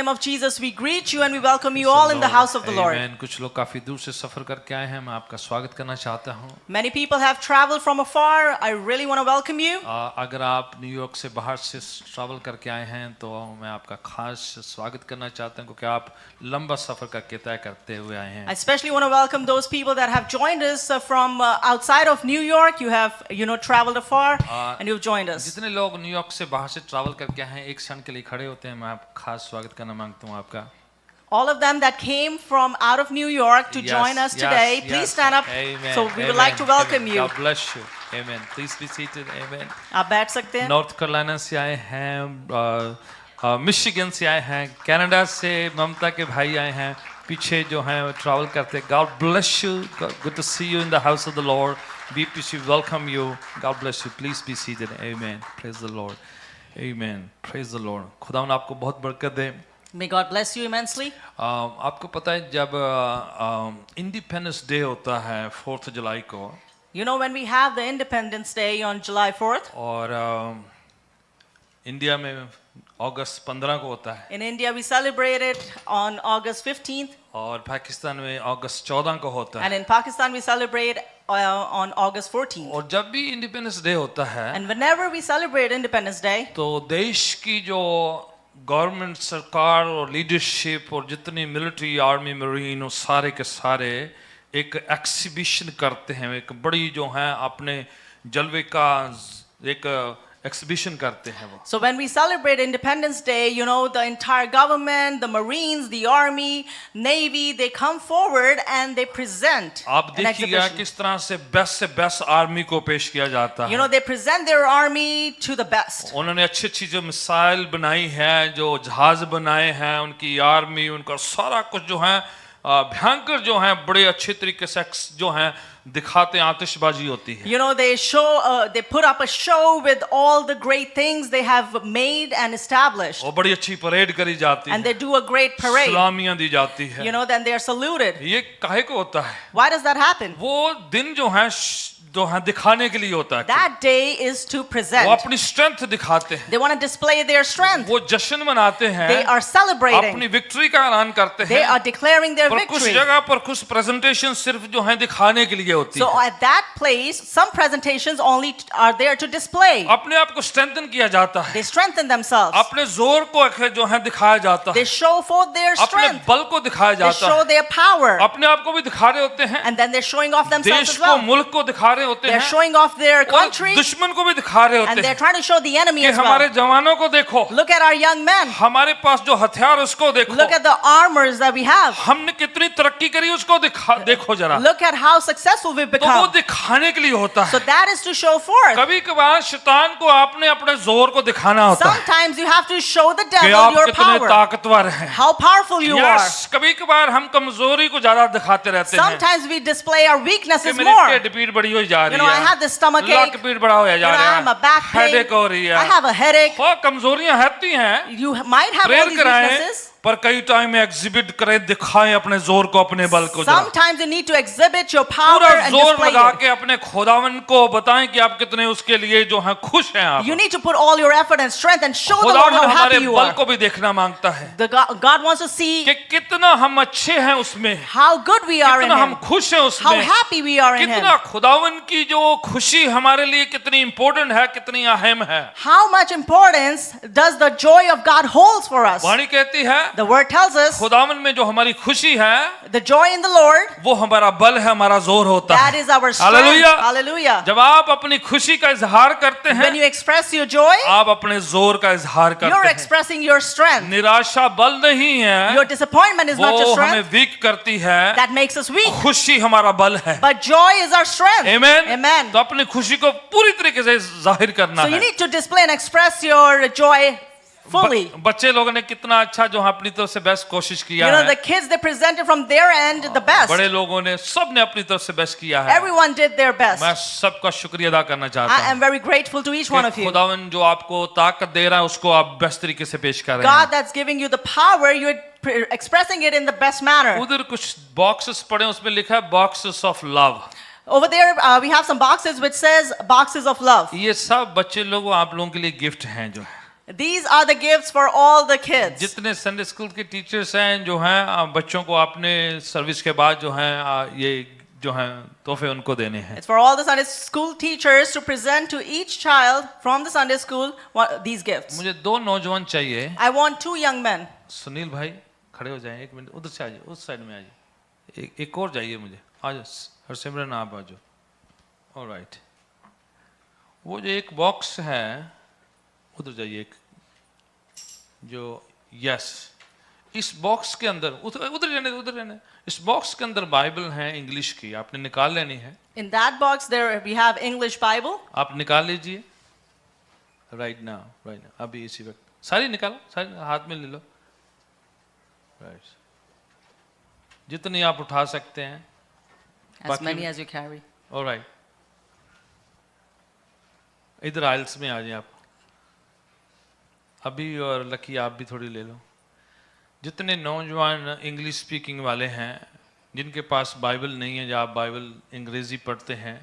In the name of Jesus, we greet you and we welcome you all in the house of the Lord. Amen. कुछ लोग काफी दूर से सफर करके आए हैं, मैं आपका स्वागत करना चाहता हूँ. Many people have traveled from afar. I really want to welcome you. अगर आप न्यूयॉर्क से बाहर से ट्रैवल करके आए हैं तो मैं आपका खास स्वागत करना चाहता हूँ क्योंकि आप लंबा सफर करके तय करते हुए आए हैं. I especially want to welcome those people that have joined us from outside of New York. You have, traveled afar and you've joined us. जितने लोग न्यूयॉर्क से बाहर से ट्रैवल करके आए हैं एक क्षण के लिए खड़े होते हैं, मैं आप खास स्वागत करना मांगता हूँ आपका. All of them that came from out of New York to join us today, please stand up. Amen. So we would like to welcome you. God bless you. Amen. Please be seated. Amen. आप बैठ सकते हैं. North Carolina से आए हैं, Michigan से आए हैं, कनाडा से ममता के भाई आए हैं, पीछे जो हैं ट्रैवल करते हैं. God bless you. Good to see you in the house of the Lord. BPC welcome you. God bless you. Please be seated. Amen. Praise the Lord. Amen. Praise the Lord. खुदावन आपको बहुत बरकत दे. May God bless you immensely. आपको पता है जब independence day होता है 4th जुलाई को, When we have the Independence Day on July 4th, और इंडिया में अगस्त 15 को होता है, in India we celebrate it on August 15th, और पाकिस्तान में अगस्त 14 को होता and है. in Pakistan we celebrate on August 14th. और जब भी इंडिपेंडेंस डे होता है And whenever we celebrate Independence Day, तो देश की जो गवर्नमेंट, सरकार और लीडरशिप और जितनी मिलिट्री, आर्मी, मरीन, और सारे के सारे एक एक्सिबिशन करते हैं, एक बड़ी जो है अपने जलवे का एक एक्सिबिशन करते हैं वो. So when we celebrate Independence Day, the entire government, the Marines, the Army, Navy, they come forward and they present आप an देखिएगा exhibition. किस तरह से बेस्ट आर्मी को पेश किया जाता है. They present their army to the best. उन्होंने अच्छी जो मिसाइल बनाई है, जो जहाज बनाए हैं, उनकी आर्मी, उनका सारा कुछ जो है भयंकर जो है बड़े अच्छे तरीके से जो है दिखाते हैं. आतिशबाजी होती है. They put up a show with all the great things they have made and established. और बड़ी अच्छी परेड करी जाती And है. they do a great parade. सलामियां दी जाती है. Then they are saluted. ये काहे को होता है? Why does that happen? वो दिन जो है दिखाने के लिए होता है. That day is to वो present. अपनी स्ट्रेंथ दिखाते हैं. They want to display their strength. वो जश्न मनाते हैं. They are celebrating. अपनी विक्ट्री का ऐलान करते They हैं. are declaring their पर कुछ victory. जगह पर कुछ प्रेजेंटेशन सिर्फ जो है दिखाने के लिए होती So है. at that place, some presentations only are there to display. अपने आप को स्ट्रेंथन किया जाता है. They strengthen themselves. अपने जोर को जो है दिखाया जाता They है. show forth their अपने strength. बल को दिखाया They जाता show है. their power. अपने आप को भी दिखा रहे होते हैं. And then they're showing off themselves देश as को, well. मुल्क को दिखा रहे होते They're हैं. showing off their और country. दुश्मन को भी दिखा रहे And होते they're हैं trying to show the enemy कि as हमारे well. जवानों को देखो, Look at our young men. हमारे पास जो हथियार उसको देखो, Look at the armors that we have. हमने कितनी तरक्की करी उसको देखो जरा. Look at how successful we've तो वो become. दिखाने के लिए होता So है. that is to show forth. कभी कभार शैतान को आपने अपने जोर को दिखाना होता है Sometimes you have to show the कि devil आप your कितने power. ताकतवर हैं. How powerful you are. Yes, कभी कभार हम कमजोरी को ज्यादा दिखाते रहते हैं Sometimes we display our कि weaknesses मेरी more. पेट पीड़ बड़ी हो जा रही I है, have this stomach luck ache. पीड़ बड़ा हो जा I रहा have a back है, pain. हेडेक हो रही है. I have a headache. वो कमजोरियां रहती हैं. You might have all prayer these कराएं, weaknesses. पर कई टाइम में एग्जिबिट करें, दिखाएं अपने जोर को, अपने बल को जरा. Sometimes you need to exhibit your power पूरा and जोर display लगा it. के अपने खुदावन को बताएं कि आप कितने उसके लिए जो हैं खुश हैं. आप You need to put all your effort and strength and show the Lord खुदावन how हमारे happy you बल are. को भी देखना मांगता है God wants to see कि कितना हम अच्छे हैं उसमें, how good we are in कितना हम Him, खुश हैं how उसमें, happy we are in कितना Him, खुदावन की जो खुशी हमारे लिए कितनी इंपॉर्टेंट है, कितनी अहम है. how much importance does the joy of God holds for us. वाणी कहती है The word tells us खुदावन में जो हमारी खुशी है the joy in the Lord, वो हमारा बल है, हमारा जोर होता that है. is our strength. Hallelujah. Hallelujah. जब आप अपनी खुशी का इजहार करते When हैं, you express your joy, आप अपने जोर का इजहार you're करते हैं. expressing your strength. निराशा बल नहीं है, Your disappointment is not your वो हमें strength. वीक करती है. That makes us weak. खुशी हमारा बल है. But joy is our strength. Amen. Amen. तो अपनी खुशी को पूरी तरीके से जाहिर करना So you है. need to display and express your joy fully. बच्चे लोगों ने कितना अच्छा जो अपनी तरफ से बेस्ट कोशिश किया The है. kids, they presented from their end the best. बड़े लोगों ने सब ने अपनी तरफ से बेस्ट किया है. Everyone did their best. मैं सबका शुक्रिया अदा करना चाहता I हूँ am very grateful to each one of कि you. खुदावन जो आपको ताकत दे रहा है उसको आप बेस्ट तरीके से पेश कर रहे God हैं. that's giving you the power, you're expressing it in the best manner. उधर कुछ बॉक्सेस पड़े, उसमें लिखा है boxes of love. Over there, we have some boxes which says boxes of love. ये सब बच्चे लोगों आप लोगों के लिए गिफ्ट हैं जो है. These are the gifts for all the kids. जितने संडे स्कूल के टीचर्स हैं जो हैं बच्चों को आपने सर्विस के बाद जो हैं ये जो हैं तोहफे उनको देने हैं. It's for all the Sunday school teachers to present to each child from the Sunday school these gifts. मुझे 2 नौजवान चाहिए. I want 2 young men. Sunil भाई खड़े हो जाएं 1 मिनट. उधर से आ जाओ, उस साइड में आ जाओ. एक और चाहिए मुझे. आ जाओ हरसिमरन, आप आ जाओ. ऑलराइट. वो जो एक बॉक्स है उधर जाइए. एक जो यस इस बॉक्स के अंदर उधर रहने. इस बॉक्स के अंदर बाइबल है इंग्लिश की, आपने निकाल लेनी है. In that box there we have English Bible. आप निकाल लीजिए. राइट नाउ अभी इसी वक्त सारी निकालो, सारी हाथ में ले लो. राइट. जितनी आप उठा सकते हैं. As many as you carry. Alright. इधर आइल्स में आ जाए आप अभी, और लकी आप भी थोड़ी ले लो. जितने नौजवान इंग्लिश स्पीकिंग वाले हैं जिनके पास बाइबल नहीं है, जब आप बाइबल अंग्रेजी पढ़ते हैं.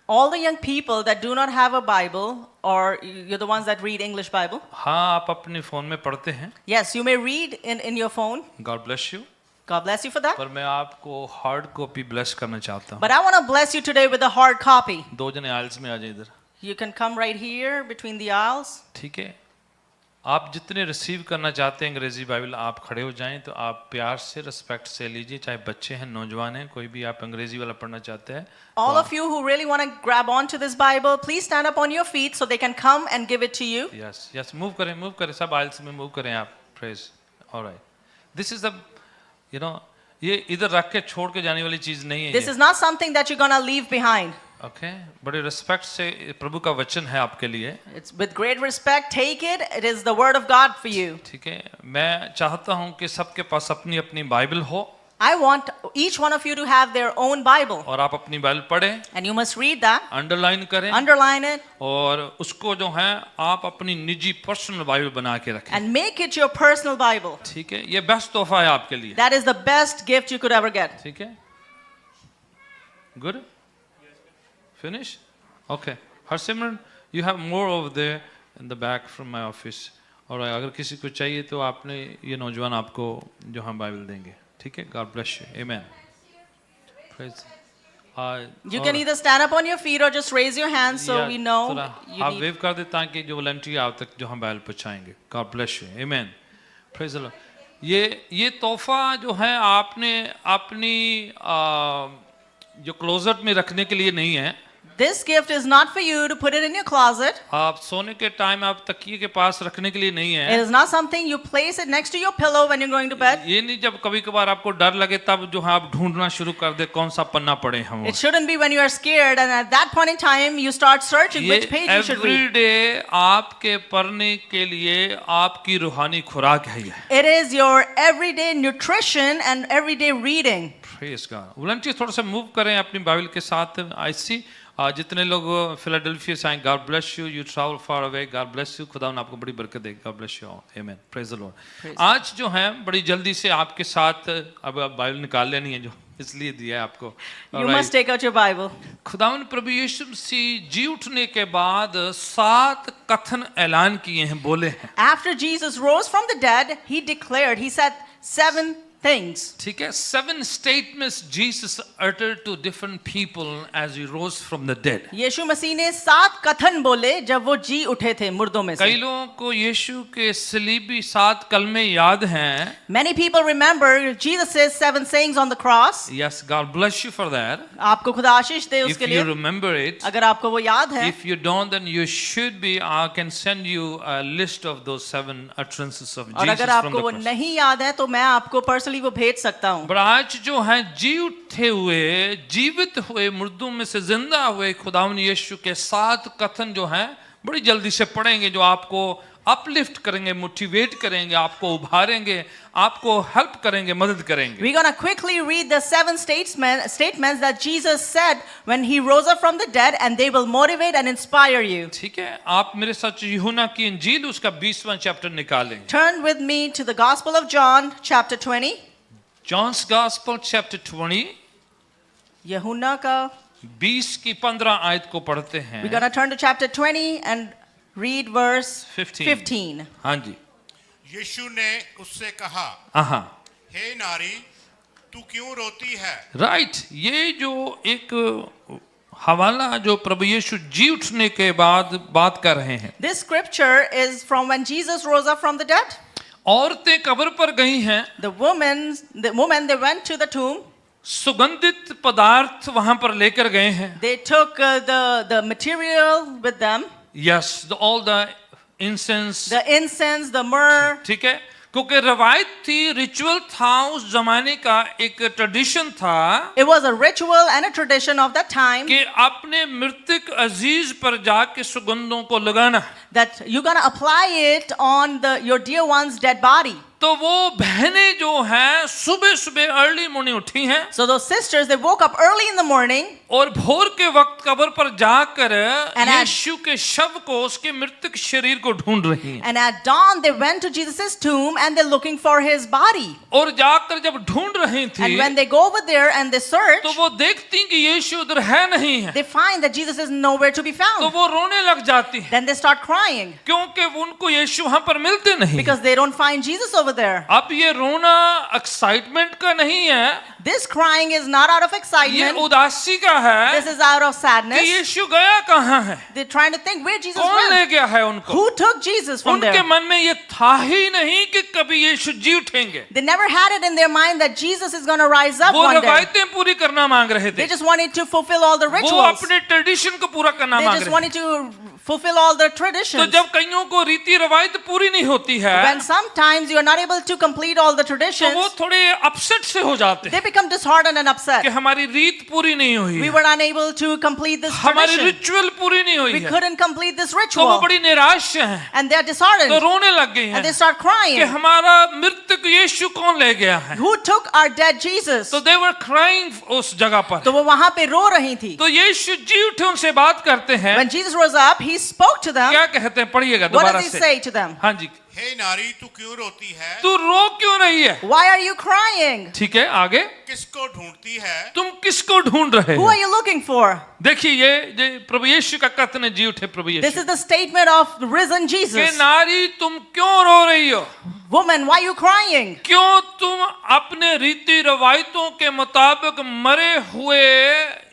All the young people that do not have a Bible, or you're the ones that read English Bible. हाँ, आप अपने फोन में पढ़ते हैं. Yes, you may read in your phone. God bless you. God bless you for that. पर मैं आपको hard copy bless करना चाहता हूँ. But I want to bless you today with a hard copy. 2 जने आइल्स में आ जाए इधर. You can come right here between the aisles. ठीक है. आप जितने रिसीव करना चाहते हैं अंग्रेजी बाइबल, आप खड़े हो जाएं तो आप प्यार से रिस्पेक्ट से लीजिए. चाहे बच्चे हैं, नौजवान हैं, कोई भी आप अंग्रेजी वाला पढ़ना चाहते हैं. All of you who really want to grab onto this Bible, please stand up on your feet so they can come and give it to you. Yes move करें सब आइल्स में मूव करें आप. Praise. Alright. This is the ये इधर रख के छोड़ के जाने वाली चीज नहीं है. This is not something that you're gonna leave behind. Okay. बड़े रिस्पेक्ट से प्रभु का वचन है आपके लिए. It's with great respect. Take it. It is the word of God for you. ठीक है. मैं चाहता हूं कि सबके पास अपनी अपनी बाइबल हो. I want each one of you to have their own Bible. और आप अपनी बाइबल पढ़ें. And you must read that. Underline करें. Underline it. और उसको जो है आप अपनी निजी पर्सनल बाइबल बना के रखें. And make it your personal Bible. ठीक है. ये बेस्ट तोहफा है आपके लिए. That is the best gift you could ever get. ठीक है. Good. Finish. Okay. Harsimran, you have more over there in the back from my office. और अगर किसी को चाहिए तो आपने ये नौजवान आपको जो हम बाइबल देंगे. ठीक है. God bless you. Amen. Praise. You can either stand up on your feet or just raise your hands so we know you आप need. वेव कर दे ताकि जो वॉलंटियर आप तक जो हम बाइबल पहुंचाएंगे. God bless you. Amen. Praise the Lord. ये तोहफा जो है आपने अपनी जो क्लोजेट में रखने के लिए नहीं है. This gift is not for you to put it in your closet. आप सोने के टाइम आप तकिए के पास रखने के लिए नहीं It है. is not something you place it next to your pillow when you're going to bed. ये नहीं जब कभी कभार आपको डर लगे तब जो है आप ढूंढना शुरू कर दे कौन सा पन्ना पढ़े हम. It shouldn't be when you are scared and at that point in time you start searching ये which page you should read. Everyday आपके पढ़ने के लिए आपकी रूहानी खुराक है. ये It is your everyday nutrition and everyday reading. Praise God. Volunteer थोड़ा सा मूव करें अपनी बाइबल के साथ. आई सी जितने लोग फिलाडेल्फिया से आए, God bless you. You travel far away, God bless you. खुदा ने आपको बड़ी बरकत दे. God bless you all. Amen. Praise the Lord. आज जो है बड़ी जल्दी से आपके साथ अब बाइबल निकाल लेनी है जो इसलिए दिया है आपको. You must take out your Bible. खुदावन प्रभु यीशु मसीह जी उठने के बाद 7 कथन ऐलान किए हैं, बोले हैं. After Jesus rose from the dead, he declared, he said 7 things. ठीक है. 7 statements Jesus uttered to different people as he rose from the dead. यीशु मसीह ने 7 कथन बोले जब वो जी उठे थे मुर्दों में कई से. लोगों को यीशु के सलीबी 7 कलमे याद हैं. Many people remember Jesus' 7 sayings on the cross. Yes, God bless you for that. आपको खुदा आशीष दे If उसके you लिए. remember it. अगर आपको वो याद है. If you don't, then you should be. I can send you a list of those 7 utterances of और Jesus अगर from आपको the वो cross. नहीं याद है तो मैं आपको पर्सनली वो भेज सकता हूँ. पर आज जो है जी उठे हुए, जीवित हुए, मुर्दों में से जिंदा हुए खुदावन यीशु के 7 कथन जो हैं बड़ी जल्दी से पढ़ेंगे, जो आपको अपलिफ्ट करेंगे, मोटिवेट करेंगे, आपको उभारेंगे, आपको हेल्प करेंगे, मदद करेंगे. We're going to quickly read the 7 statements that Jesus said when he rose up from the dead, and they will motivate and inspire you. ठीक है. आप मेरे साथ यूहन्ना की इंजील उसका 20वां चैप्टर निकालें. Turn with me to the Gospel of John, chapter 20. John's Gospel chapter 20. यूहन्ना का 20 की 15 आयत को पढ़ते हैं. We're going to turn to chapter 20 and Read verse 15. 15. हाँ जी, यीशु ने उससे कहा, हाँ, हे नारी, तू क्यों रोती है? राइट। ये जो एक हवाला जो प्रभु यीशु जी उठने के बाद बात कर रहे हैं। This scripture is from when Jesus rose up from the dead. औरतें कब्र पर गई हैं, The women, they went to the tomb. सुगंधित पदार्थ वहां पर लेकर गए हैं। They took the material with them, yes, all the incense, the incense, the myrrh. ठीक है, क्योंकि रवायत थी, रिचुअल था, उस जमाने का एक ट्रेडिशन था It was a ritual and a tradition of that time कि अपने मृतक अजीज पर जाके सुगंधों को लगाना। that you're gonna apply it on your dear one's dead body. तो वो बहनें जो हैं सुबह सुबह अर्ली मॉर्निंग उठी हैं So those sisters, they woke up early in the morning, और भोर के वक्त कब्र पर जाकर And at- यीशु के शव को, उसके मृतक शरीर को ढूंढ रही हैं। and at dawn they went to Jesus' tomb and they're looking for his body. और जाकर जब ढूंढ रही And थी when they go over there and they search, तो वो देखती कि यीशु उधर है नहीं है, they find that Jesus is nowhere to be तो found. वो रोने लग जाती है, Then they start crying क्योंकि उनको यीशु वहां पर मिलते नहीं। because they don't find Jesus over there. अब ये रोना एक्साइटमेंट का नहीं है, This crying is not out of ये excitement. उदासी का है This is out of कि sadness. यीशु गया कहाँ है, They're trying to think where Jesus कौन ले went. गया है उनको। Who took Jesus from उनके there? मन में ये था ही नहीं कि कभी यीशु जी उठेंगे। They never had it in their mind that Jesus is going to rise up वो one day. रवायतें पूरी करना मांग रहे They थे, just wanted to fulfill all the वो rituals. अपने ट्रेडिशन को पूरा करना They मांग just रहे wanted थे। to fulfill all the तो traditions. जब कईयों को रीति रवायत पूरी नहीं होती है When sometimes you are not able to complete all the तो वो traditions, थोड़े अपसेट से हो जाते they हैं become disheartened and कि upset. हमारी रीत पूरी नहीं हुई We है, were unable to complete this हमारी tradition. रिचुअल पूरी नहीं हुई We है, couldn't complete this तो वो ritual. बड़ी निराश हैं, And they're तो disheartened. रोने लग गई And they हैं start कि crying. हमारा मृतक यीशु कौन ले गया है। Who took our dead Jesus? तो दे वर क्राइंग उस जगह पर। तो वो वहां पे रो रही थी. तो यीशु जी उठे, उनसे बात करते हैं, When Jesus rose up, he spoke to them. क्या कहते हैं, पढ़िएगा What दोबारा does he से। say to them? हाँ जी, हे नारी, तू क्यों रोती है? तू रो क्यों रही है? Why are you crying? ठीक है, आगे, किसको ढूंढती है? तुम किसको ढूंढ रहे Who हो? are you looking for? देखिए ये प्रभु यीशु का कथन है, जी उठे प्रभु This Yeshu is the statement of the risen कि Jesus. नारी तुम क्यों रो रही हो? Woman, why are you crying? क्यों तुम अपने रीति रवायतों के मुताबिक मरे हुए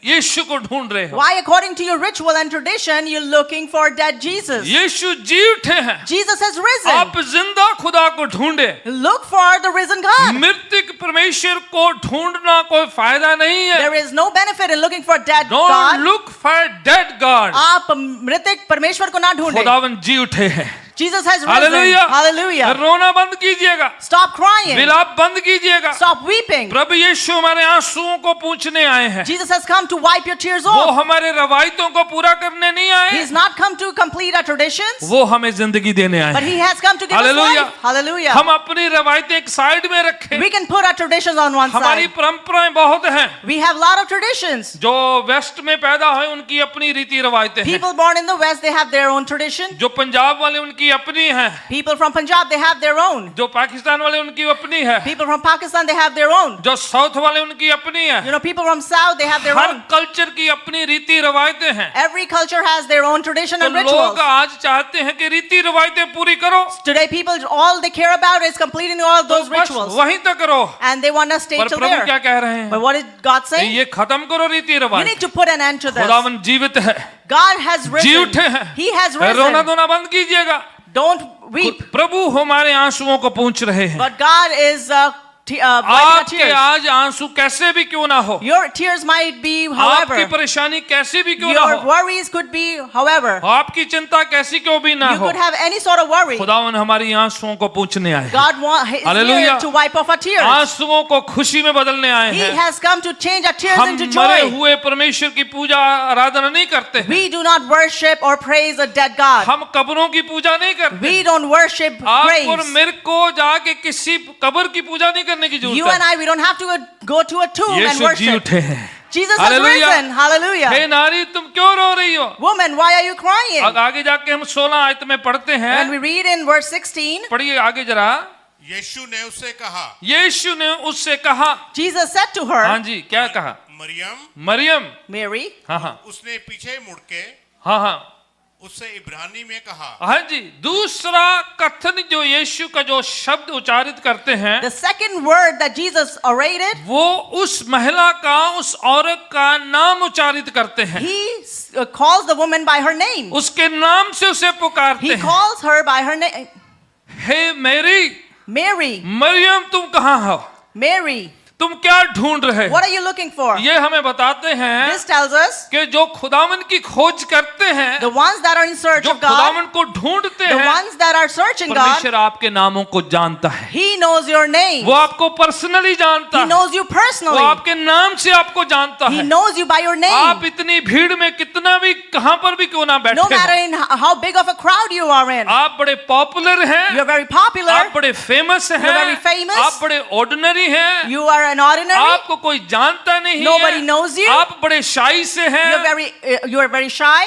यीशु को ढूंढ रहे हो? Why, according to your ritual and tradition, you're looking for dead Jesus? यीशु जी उठे हैं, Jesus has risen. आप जिंदा खुदा को ढूंढे। Look for the risen God. मृतक परमेश्वर को ढूंढना कोई फायदा नहीं है। There is no benefit in looking for dead Don't God. look for dead God. आप मृतक परमेश्वर को ना ढूंढें. खुदावन जी उठे हैं। Jesus has risen. Hallelujah. Hallelujah. रोना बंद कीजिएगा, Stop crying. विलाप बंद कीजिएगा। Stop weeping. प्रभु यीशु हमारे आंसुओं को पूछने आए हैं, Jesus has come to wipe your tears वो off. हमारे रवायतों को पूरा करने नहीं आए, He's not come to complete our traditions, वो हमें जिंदगी देने आए but हैं। He has come to give us Hallelujah. life. Hallelujah. हम अपनी रवायतें एक साइड में रखें। We can put our traditions on one हमारी side. परंपराएं बहुत हैं, We have a lot of traditions. जो वेस्ट में पैदा हुए उनकी अपनी रीति रवायतें हैं, People born in the West, they have their own tradition. जो पंजाब वाले उनकी अपनी हैं, People from Punjab, they have their own. जो पाकिस्तान वाले उनकी अपनी है, People from Pakistan, they have their own. जो साउथ वाले उनकी अपनी है। You know, people from South, they have their her own. Culture की अपनी रीति रवायतें हैं। Every culture has their own tradition तो and rituals. लोग आज चाहते हैं कि रीति रवायतें पूरी करो, Today, people, all they care about is completing all तो those बस rituals. वहीं तक करो। And they want to stay पर till प्रभु क्या there. कह रहे हैं? But what did God say? ये खत्म करो रीति You need रवायत। to put an end to this. खुदावन जीवित है, God has जी risen. उठे हैं। He has रोना risen. धोना बंद कीजिएगा। Don't weep. प्रभु हमारे आंसुओं को पूछ रहे हैं। But God is wiping our आपके tears. आज आंसू कैसे भी क्यों ना हो, Your tears might be, आपकी however. परेशानी कैसे भी क्यों ना Your हो, worries could be, however. आपकी चिंता कैसी क्यों भी ना You हो, could have any sort of worry. खुदावन हमारी आंसुओं को पूछने आए हैं। God is here Hallelujah. to wipe off our tears. आंसुओं को खुशी में बदलने आए He हैं। has come to change our tears हम into मरे joy. हुए परमेश्वर की पूजा आराधना नहीं करते हैं। We do not worship or praise a dead God. हम कब्रों की पूजा नहीं करते। We don't worship आप और graves. मेरे को जाके किसी कब्र की पूजा नहीं करने की You जरूरत and है। I, we don't have to go to a tomb and Yeshu ji worship. उठे हैं। Jesus has Hallelujah. risen. Hallelujah. हे नारी तुम क्यों रो रही हो? Woman, why are you crying? अब आगे जाके हम 16 आयत में पढ़ते When हैं, we read in verse 16, पढ़िए आगे जरा। यीशु ने उससे कहा, यीशु ने उससे कहा, Jesus said to हाँ her, जी, क्या कहा? मरियम। मरियम। Mary, हाँ हाँ उसने पीछे मुड़ के हाँ हाँ उससे इब्रानी में कहा। हाँ जी, दूसरा कथन जो यीशु का जो शब्द उच्चारित करते हैं, The second word that Jesus orated, वो उस महिला का, उस औरत का नाम उच्चारित करते हैं। he calls the woman by her name. उसके नाम से उसे पुकारते He हैं। calls her by her name. हे मैरी, Mary, मरियम तुम कहाँ हो? Mary, तुम क्या ढूंढ रहे हो? what are you looking for? ये हमें बताते हैं This tells us कि जो खुदावन की खोज करते हैं, the ones that are in search जो of God, खुदावन को ढूंढते the हैं, ones that are searching God, परमेश्वर आपके नामों को जानता है। He knows your name. वो आपको पर्सनली जानता He है। knows you वो personally. आपके नाम से आपको जानता He है। knows you by your आप name. इतनी भीड़ में कितना भी कहां पर भी क्यों ना No बैठे matter हो, in how big of a crowd you are in. आप बड़े पॉपुलर हैं, You're very popular. आप बड़े फेमस हैं, very famous. आप बड़े ऑर्डिनरी हैं, You are an ordinary. आपको कोई जानता नहीं Nobody है, knows you. आप बड़े शाई से हैं, You are very shy.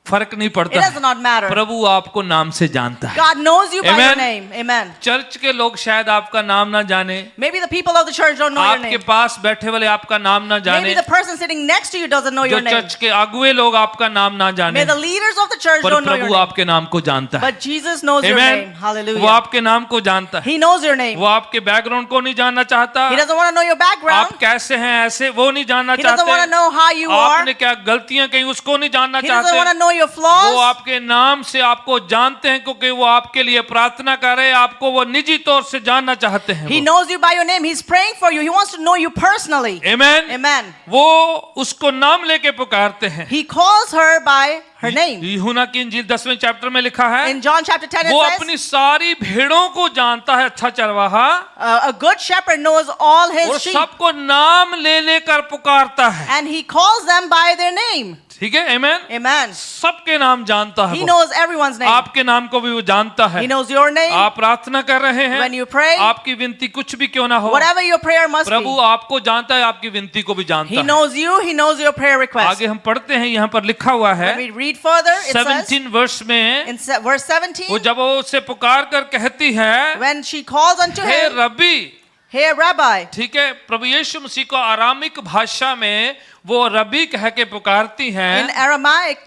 फर्क नहीं It पड़ता does है। not matter. प्रभु आपको नाम से जानता है। God knows you by your Amen. name. Amen. Church के लोग शायद आपका नाम ना जाने, Maybe the people of the church don't know your आपके name. पास बैठे वाले आपका नाम ना Maybe जाने, the person sitting next to you doesn't know जो your name. चर्च के अगुए लोग आपका नाम ना जाने, May the leaders of the church पर don't know your Prabhu name. आपके नाम को जानता है। But Jesus knows your Amen. name. वो Hallelujah. आपके नाम को जानता है। He knows your name. वो आपके बैकग्राउंड को नहीं जानना चाहता, He doesn't want to know your background. आप कैसे हैं ऐसे वो नहीं जानना He doesn't want to चाहते, know how you are. आपने क्या गलतियां कही उसको नहीं जानना He doesn't want to चाहते। know your वो flaws. आपके नाम से आपको जानते हैं क्योंकि वो आपके लिए प्रार्थना कर रहे हैं, आपको वो निजी तौर से जानना चाहते हैं। He knows you by your name. He's praying for you. He wants to know you personally. Amen. Amen. वो उसको नाम लेके पुकारते हैं। He calls her by her name. यूहन्ना की इंजील 10वें चैप्टर में लिखा है, In John chapter 10 वो it says, अपनी सारी भेड़ों को जानता है, अच्छा चरवाहा, a good shepherd knows all और his sheep सबको नाम ले लेकर पुकारता है। and he calls them by their name. ठीक है, amen? Amen. सबके नाम जानता है He वो। knows everyone's name. आपके नाम को भी वो जानता है। He knows your name. आप प्रार्थना कर रहे हैं, When you pray, आपकी विनती कुछ भी क्यों ना हो, whatever your prayer must Prabhu be. आपको जानता है, आपकी विनती को भी जानता He है। knows you. He knows your prayer request. आगे हम पढ़ते हैं, यहाँ पर लिखा हुआ है When we read further, it says 17 वर्ष में, in verse 17, वो जब वो उसे पुकार कर कहती है, when she calls unto hey him, rabi, "Hey Rabbi," ठीक है, प्रभु यीशु मसीह को आरामिक भाषा में वो रबी कह के पुकारती in हैं, Aramaic,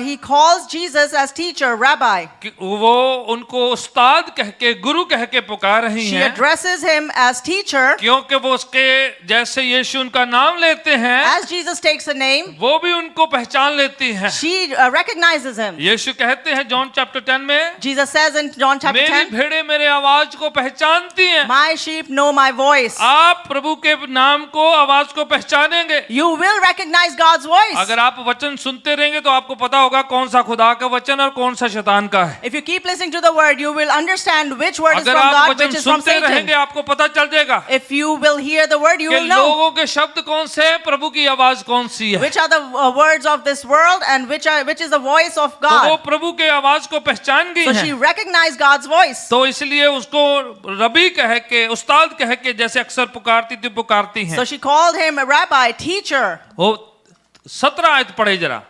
he calls Jesus as teacher, Rabbi. कि वो उनको उस्ताद कह के, गुरु कह के पुकार रही She हैं, addresses him as teacher. क्योंकि वो उसके जैसे यीशु उनका नाम लेते हैं, As Jesus takes a name, वो भी उनको पहचान लेती हैं। she recognizes him. यीशु कहते हैं जॉन चैप्टर 10 में, Jesus says in John chapter मेरी 10, भेड़ें मेरे आवाज को पहचानती हैं। "My sheep know my voice." आप प्रभु के नाम को, आवाज को पहचानेंगे। You will recognize God's voice. अगर आप वचन सुनते रहेंगे तो आपको पता होगा कौन सा खुदा का वचन और कौन सा शैतान का है। If you keep listening to the word, you will understand which word is अगर from आप God, वचन which is from सुनते रहेंगे Satan. आपको पता चल जाएगा If you will hear the word, you कि will know लोगों के शब्द कौन से हैं, प्रभु की आवाज कौन सी है। which are the words of this world and which is the voice of तो वो God. प्रभु के आवाज को पहचान गई So है, she recognized God's voice. तो इसलिए उसको रबी कह के, उस्ताद कह के जैसे अक्सर पुकारती हैं। So she called him a rabbi, teacher. वो 17 आयत पढ़े जरा।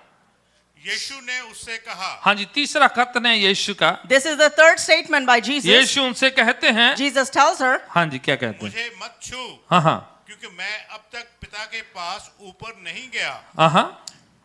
यीशु ने उससे कहा। हाँ जी, तीसरा कथन है यीशु का। This is the third statement by Jesus. यीशु उनसे कहते हैं, Jesus tells her, हाँ जी, क्या कहते हैं? मुझे मत छू, हाँ हाँ क्योंकि मैं अब तक पिता के पास ऊपर नहीं गया, हाँ हाँ,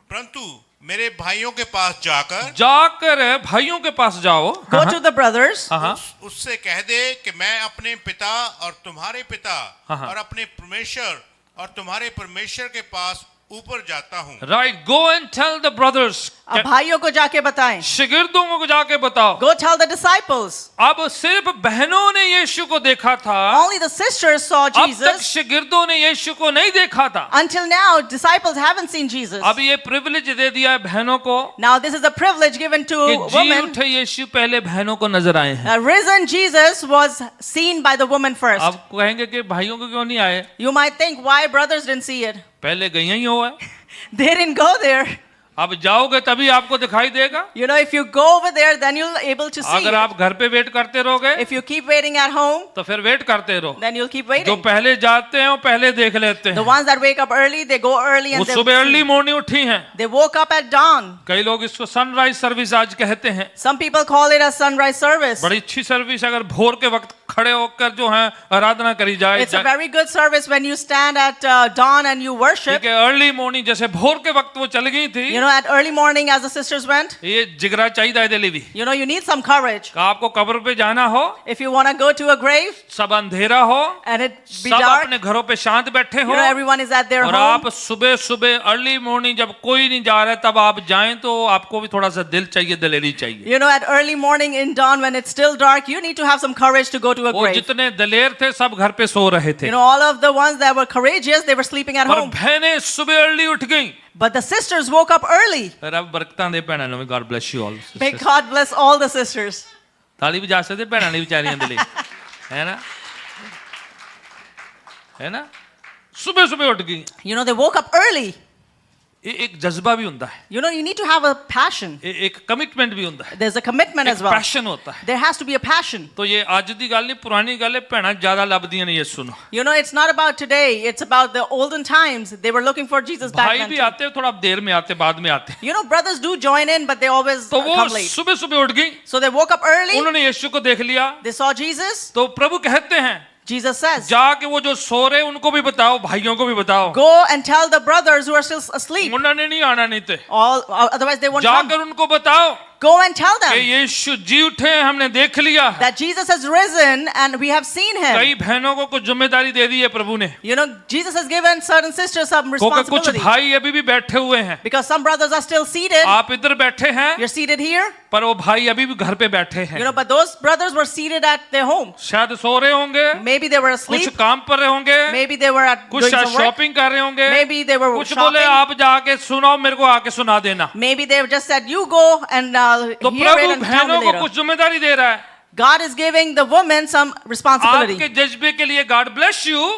परंतु मेरे भाइयों के पास जाकर भाइयों के पास जाओ। go to the brothers. हाँ हाँ, उससे कह दे कि मैं अपने पिता और तुम्हारे पिता हाँ। और अपने परमेश्वर और तुम्हारे परमेश्वर के पास ऊपर जाता हूँ। Right, go and tell the brothers, अब भाइयों को जाके बताएं. शिगिर्दों को जाके बताओ। Go tell the disciples. अब सिर्फ बहनों ने यीशु को देखा था, Only the sisters saw अब तक Jesus. शिगिर्दों ने यीशु को नहीं देखा था। Until now, disciples haven't seen Jesus. अब ये प्रिविलेज दे दिया है बहनों को Now this is a privilege given to कि जी women. उठे यीशु पहले बहनों को नजर आए हैं। A risen Jesus was seen by the woman first. अब कहेंगे कि भाइयों को क्यों नहीं आए? You might think why brothers didn't see it. पहले गई ही हो है, They didn't go there. अब जाओगे तभी आपको दिखाई देगा। You know, if you go over there, then you'll able to see अगर it. आप घर पे वेट करते रहोगे If you keep waiting at home, तो फिर वेट करते रहो। then you'll keep जो waiting. पहले जाते हैं वो पहले देख लेते The हैं। ones that wake up early, they go early वो and सुबह अर्ली they मॉर्निंग उठी हैं। they woke up at dawn. कई लोग इसको सनराइज सर्विस आज कहते हैं। Some people call it a sunrise service. बड़ी अच्छी सर्विस, अगर भोर के वक्त खड़े होकर जो है आराधना करी जाए। It's a very good service when you stand at dawn and you worship. ठीक है, अर्ली मॉर्निंग जैसे भोर के वक्त वो चल गई थी। You know, at early morning as the sisters went, ये जिगरा चाहिए है दिली भी। you know, you need some courage. आपको कब्र पे जाना हो, If you want to go to a grave सब अंधेरा हो, and it be सब dark, अपने घरों पे शांत बैठे you हो, know, everyone is at their और home. आप सुबह सुबह अर्ली मॉर्निंग जब कोई नहीं जा रहा है तब आप जाएं, तो आपको भी थोड़ा सा दिल चाहिए, दिलेरी चाहिए। You know, at early morning in dawn when it's still dark, you need to have some courage to go to a वो grave. जितने दिलेर थे सब घर पे सो रहे थे, You know, all of the ones that were courageous, they were sleeping at पर home. बहनें सुबह अर्ली उठ गईं। But the sisters woke up early. रब बरकतां दे भैणां नूं, God bless you all. May God bless all the sisters. ताली भी जा सकते भैणां ने बेचारियां दे लिए, है ना, है ना, सुबह सुबह उठ गई। You know, they woke up early. एक जज्बा भी होता है, You know, you need to have a passion. एक कमिटमेंट भी होता है, There's a commitment as एक well. पैशन होता है। There has to be a passion. तो ये आज दी गल नहीं, पुरानी गल है, भैणां ज्यादा लभदियां ने यीशु नूं। You know, it's not about today. It's about the olden times. They were looking for Jesus back भाई then. भी too. आते हैं, थोड़ा देर में आते, बाद में आते हैं। You know, brothers do join in, but they always तो वो come late. सुबह सुबह उठ गई, So they woke up early. उन्होंने यीशु को देख लिया, They saw Jesus. तो प्रभु कहते हैं Jesus says, जाके वो जो सो रहे उनको भी बताओ, भाइयों को भी बताओ। go and tell the brothers who are still asleep. उन्होंने नहीं आना नहीं थे, Otherwise they won't come. जाकर उनको बताओ Go and tell कि them यीशु जी उठे, हमने देख लिया है। that Jesus has risen and we have seen him. कई बहनों को कुछ जिम्मेदारी दे दी है प्रभु ने, You know, Jesus has given certain sisters some क्योंकि कुछ responsibility. भाई अभी भी बैठे हुए हैं। Because some brothers are still seated. आप इधर बैठे हैं, You're seated here. पर वो भाई अभी भी घर पे बैठे You हैं, know, but those brothers were seated at their home. शायद सो रहे होंगे, Maybe they were कुछ asleep. काम कर रहे होंगे, Maybe they were at कुछ doing शायद some work. शॉपिंग कर रहे होंगे, Maybe they were कुछ बोले shopping. आप जाके सुनाओ, मेरे को आके सुना देना। Maybe they just said, you go and तो hear it Prabhu and tell me बहनों को later. कुछ जिम्मेदारी दे रहा है। God is giving the woman some आपके responsibility. जज्बे के लिए God bless you,